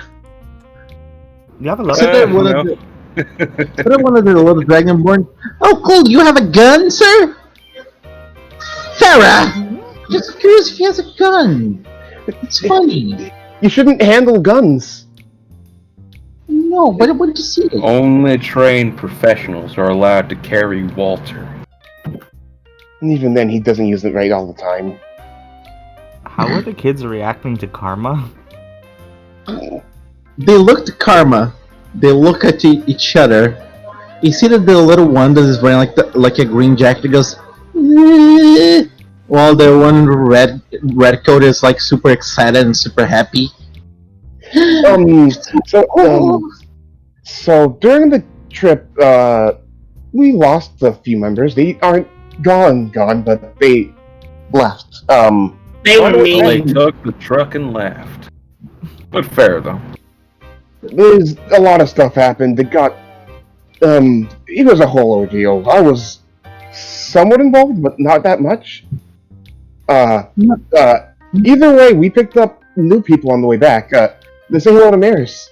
You have a lot So that one no. of the little dragonborn. Oh, cool! You have a gun, sir? Farah! Just curious if he has a gun. It's funny. You shouldn't handle guns. No, but I want to see it. Only trained professionals are allowed to carry Walter. And even then, he doesn't use it right all the time. How are the kids reacting to Karma? They look to Karma. They look at each other. You see that the little one that is wearing like a green jacket goes, "Eh," while the one in the red coat is like super excited and super happy. So during the trip, we lost a few members. They aren't gone, but they left. They were They mean. took the truck and left. But fair though. There's a lot of stuff happened that got, it was a whole ordeal. I was somewhat involved, but not that much. Either way, we picked up new people on the way back. Say hello to Maris.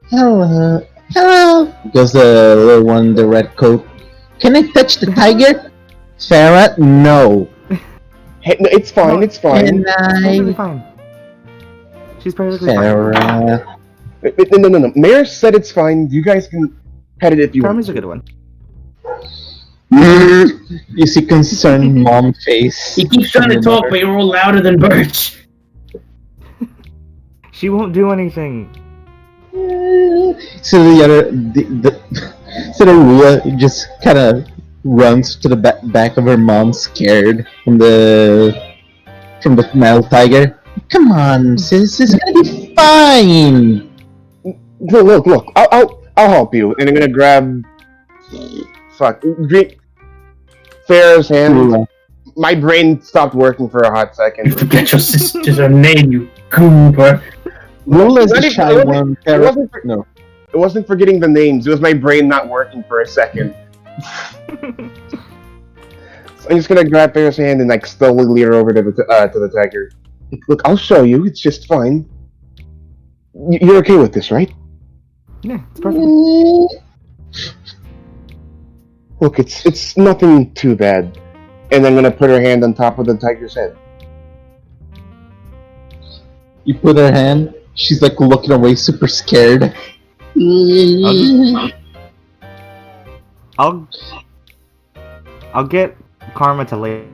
Hello, hello. Goes the little one in the red coat. Can I touch the tiger? Farah, no. Hey, no, it's fine, it's fine. Can Perfectly I? fine. She's perfectly fine. Farah. No. Maris said it's fine. You guys can pet it if you want. Karma's a good one. You see concerned mom face. He keeps trying to talk, but you're all louder than Birch. She won't do anything. So so the Rua just kind of runs to the back of her mom, scared from the male tiger. Come on, sis, it's gonna be fine. Look. I'll help you, and I'm gonna grab. Fuck. Drink. Farrah's hand. Rula. My brain stopped working for a hot second. You forget your sister's name, you goober. Rula's Not the even- shy it wasn't- one. it Farrah- wasn't for- No. It wasn't forgetting the names. It was my brain not working for a second. So I'm just gonna grab Farrah's hand and like slowly lead her over to the tiger. Look, I'll show you. It's just fine. You're okay with this, right? Yeah, it's perfect. Look, it's nothing too bad. And I'm gonna put her hand on top of the tiger's head. You put her hand. She's like looking away, super scared. I'll get Karma to lay.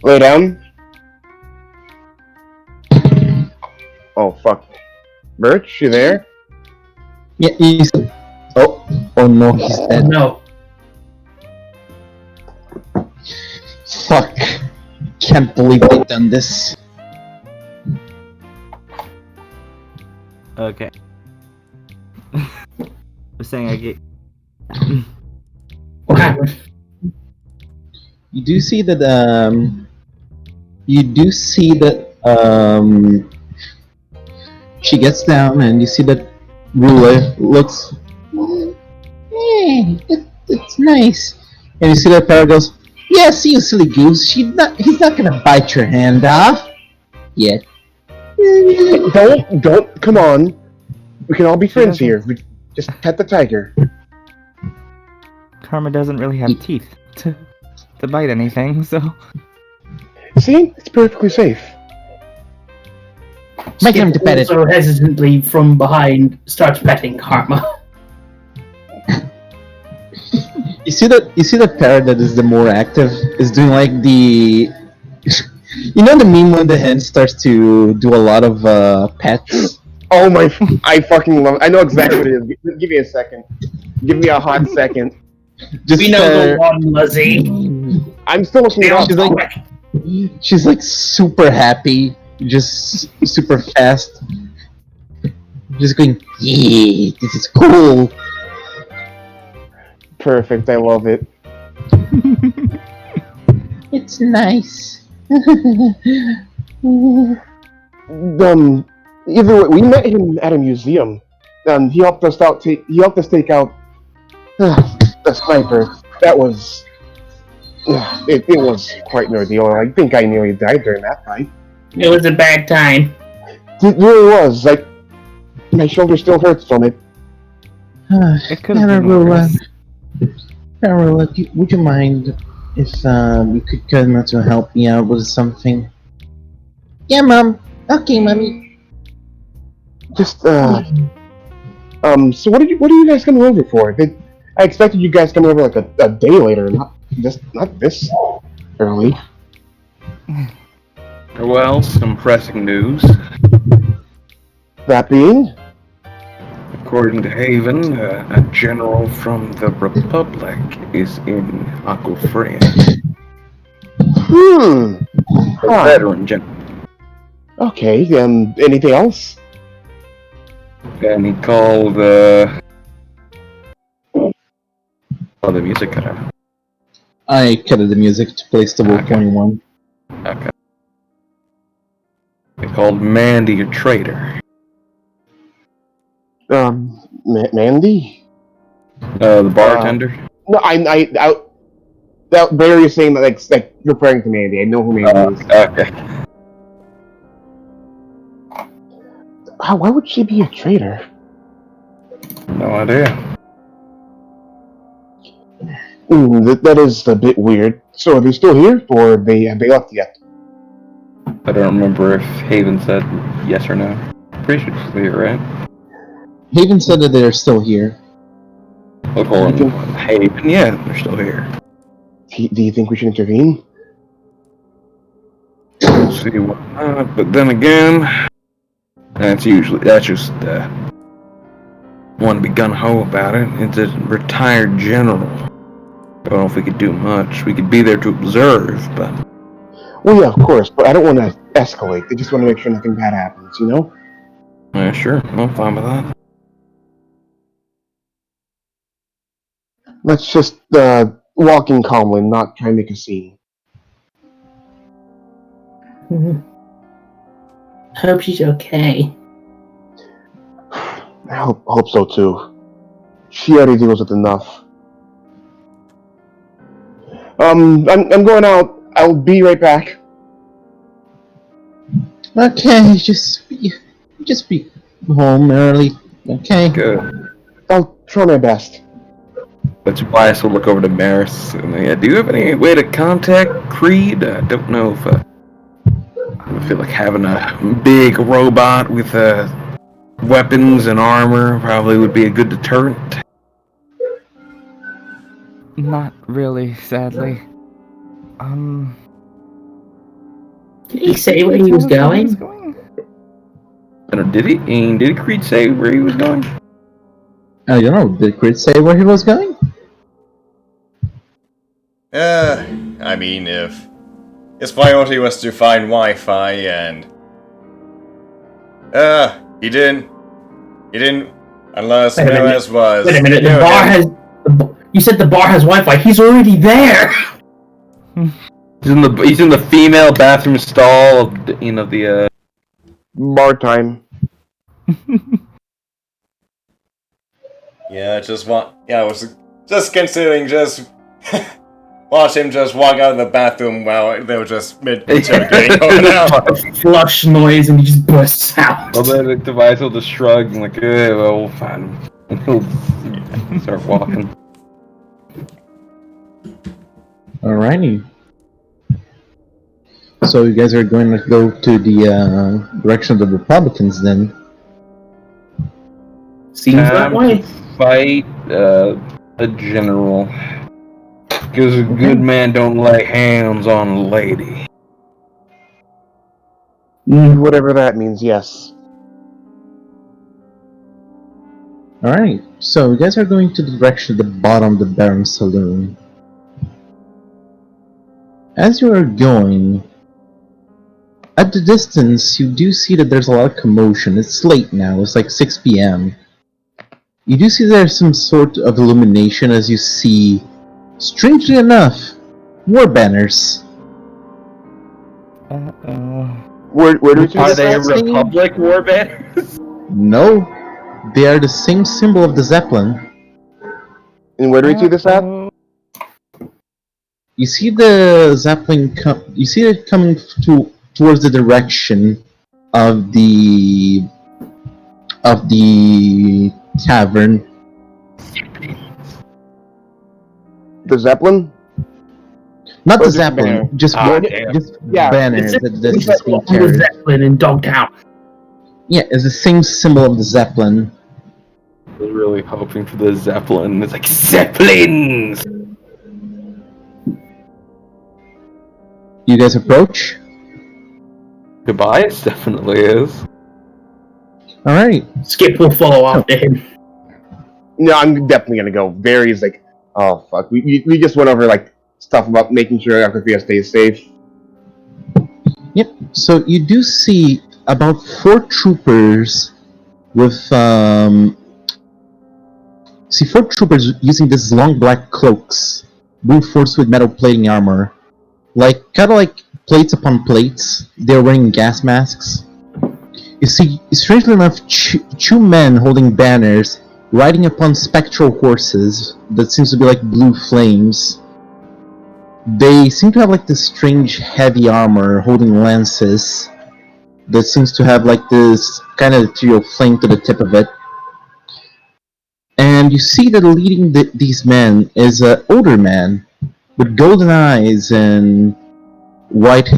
Lay down. Oh fuck. Birch, you there? Yeah, he's. Oh no, he's Oh dead. no. Fuck. Can't believe they've done this. Okay. I'm saying I get. What happened? You do see that she gets down and you see that Rula looks it's nice. And you see that Farrah goes, yes, you silly goose, he's not gonna bite your hand off yet. Don't, come on. We can all be friends here. Just pet the tiger. Karma doesn't really have teeth to bite anything, so. See? It's perfectly safe. Make him to pet it. So hesitantly from behind starts petting Karma. You see that parrot that is the more active is doing like the you know the meme when the hen starts to do a lot of pets? Oh my! I fucking love. I know exactly what it is. Give me a second. Give me a hot second. Just We know the one, Lizzie. I'm still looking it up. she's like super happy, just super fast, just going, yeah, this is cool. Perfect. I love it. It's nice. Either way, we met him at a museum. He helped us out. He helped us take out the sniper. That was. It was quite an ordeal. I think I nearly died during that fight. It was a bad time. It really was. Like my shoulder still hurts from it. It could have been worse. Carol, would you mind if you could come out to help me out with something? Yeah, Mom. Okay, Mommy. Just So what are you guys coming over for? I expected you guys coming over like a day later, not this early. Well, some pressing news. That being, According to Haven, a general from the Republic is in Aquafria. A Huh. veteran general. Okay. Anything else? And he called, oh, the music cut out. I cut the music to play Stable Okay. 21. Okay. They called Mandy a traitor. Mandy? The bartender. No, that Barry is saying that like referring to Mandy. I know who Mandy is. Okay. Why would she be a traitor? No idea. That is a bit weird. So are they still here, or have they left yet? I don't remember if Haven said yes or no. Pretty sure it's here, right? Haven said that they're still here. Look, hold on. Haven, yeah, they're still here. Do you think we should intervene? Let's see what. But then again, that's just want to be gun ho about it. It's a retired general. I don't know if we could do much. We could be there to observe, but Well, yeah, of course, but I don't want to escalate. I just want to make sure nothing bad happens, you know? yeah, sure, I'm fine with that. Let's just walking calmly, not try and make a scene. Hope she's okay. I hope so too. She already deals with enough. I'm going out. I'll be right back. Okay, just be home early. Okay. Good. I'll try my best. But Tobias will look over to Maris and do you have any way to contact Creed? I don't know if I feel like having a big robot with weapons and armor probably would be a good deterrent. Not really, sadly. Did he say where he was going? I don't know, did Creed say where he was going? I don't know. Did Creed say where he was going? I mean, if his priority was to find Wi-Fi and... he didn't, unless Wait a minute. Maris was... Wait a minute, the bar has... You said the bar has Wi-Fi. He's already there! He's in the female bathroom stall of the Bar time. Yeah, I was just considering just... watch him just walk out of the bathroom while they were just mid-interrogating going out. A flush noise and he just bursts out. Well, then Tobias will just shrug and like, well, we'll find him. And he'll start walking. Alrighty. So you guys are going to go to the direction of the Republicans then? Seems that Time way. to fight a general. Because a good man don't lay hands on a lady. Whatever that means, yes. Alright, so you guys are going to the direction of the bottom of the Baron Saloon. As you are going, at the distance, you do see that there's a lot of commotion. It's late now, it's like 6 p.m. You do see there's some sort of illumination as you see, strangely enough, war banners. Uh-oh. Where do you Are they That's the- Republic war banners? No, they are the same symbol of the Zeppelin. And where do we see this at? You see the Zeppelin you see it coming towards the direction of the tavern. The Zeppelin? Not Or the just Zeppelin, banner? just Damn. Yeah, banner It's that's being on the carried. Zeppelin in Dogtown. Yeah, it's the same symbol of the Zeppelin. I was really hoping for the Zeppelin. It's like, Zeppelins! You guys approach. Tobias definitely is. Alright. Skip will follow after him. No, I'm definitely gonna go. Barry's like, oh fuck. We just went over like stuff about making sure Akafia stays safe. Yep. So you do see about 4 troopers with 4 troopers using these long black cloaks, reinforced with metal plating armor, kind of like plates upon plates. They're wearing gas masks. You see, strangely enough, 2 men holding banners, riding upon spectral horses that seems to be like blue flames. They seem to have like this strange heavy armor, holding lances that seems to have like this kind of ethereal flame to the tip of it. And you see that leading these men is an older man with golden eyes and white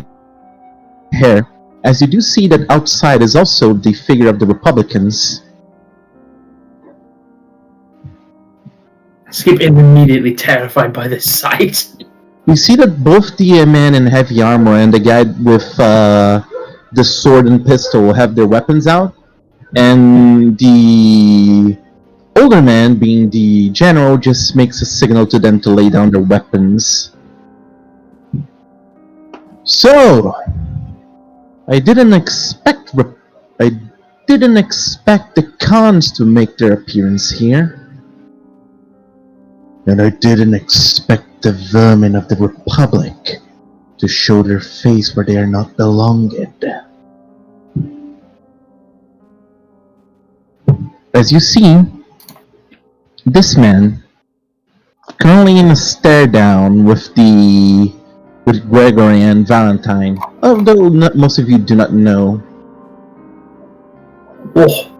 hair. As you do see that outside is also the figure of the Republicans. Skip is immediately terrified by this sight. You see that both the man in heavy armor and the guy with the sword and pistol have their weapons out, and the older man, being the general, just makes a signal to them to lay down their weapons. So, I didn't expect the cons to make their appearance here. And I didn't expect the vermin of the Republic to show their face where they are not belonged. As you see, this man, currently in a stare down with Gregory and Valentine, although most of you do not know. Oh,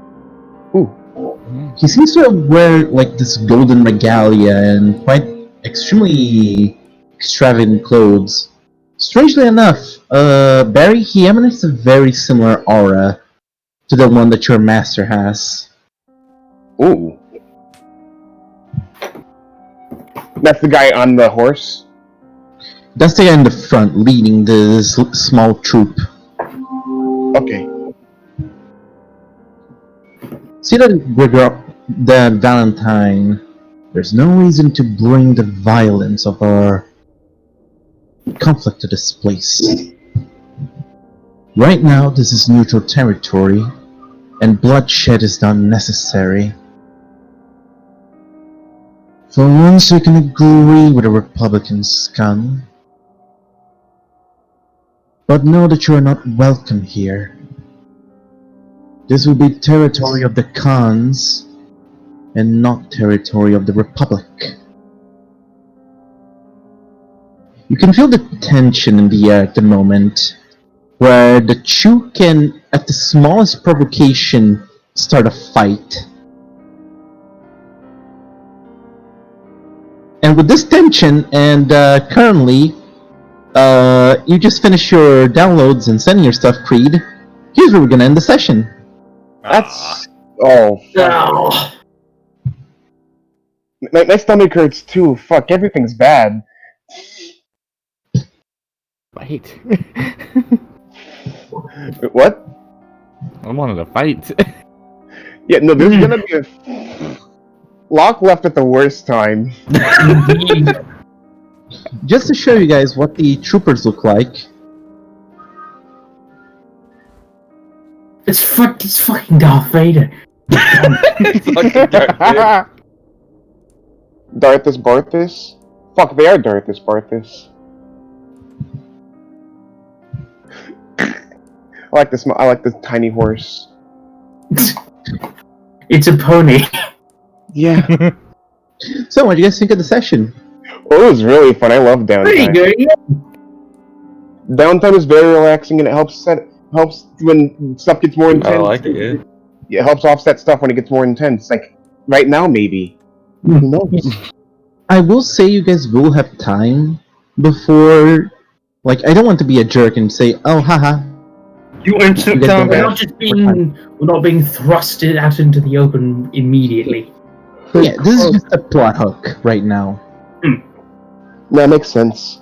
He seems to wear like this golden regalia and quite extremely extravagant clothes. Strangely enough, Barry, he emanates a very similar aura to the one that your master has. Ooh. That's the guy on the horse? That's the guy in the front leading this small troop. Okay. See that Valentine, there's no reason to bring the violence of our conflict to this place. Right now, this is neutral territory, and bloodshed is not necessary. For once, we can agree with the Republican scum, but know that you are not welcome here. This will be territory of the Khans, and not territory of the Republic. You can feel the tension in the air at the moment, where the Chu can, at the smallest provocation, start a fight. And with this tension, and currently, you just finished your downloads and sending your stuff, Creed. Here's where we're gonna end the session. That's... Oh, fuck. My stomach hurts too. Fuck, everything's bad. Fight. What? I wanted to fight. Yeah, no, there's gonna be a... Locke left at the worst time. Just to show you guys what the troopers look like. it's fucking Darth Vader. Darthus Barthus? Fuck, they are Darthus Barthus. I like this tiny horse. It's a pony. Yeah. So, what do you guys think of the session? Oh, it was really fun. I love Pretty downtime. good, yeah. Downtime is very relaxing and it helps when stuff gets more intense. I like it. Yeah, it helps offset stuff when it gets more intense. Like right now, maybe. Who knows? I will say you guys will have time before... Like, I don't want to be a jerk and say, oh, haha. You instant You guys don't We're combat. not being thrusted out into the open immediately. Yeah, this is just a plot hook right now. That makes sense.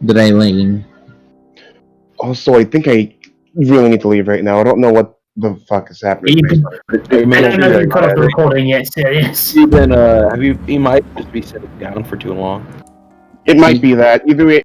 That I lane. Also, I think I really need to leave right now. I don't know what the fuck is happening. I don't know if you cut off the recording yet, so yes. Then, you might just be sitting down for too long. It might be that. Either way,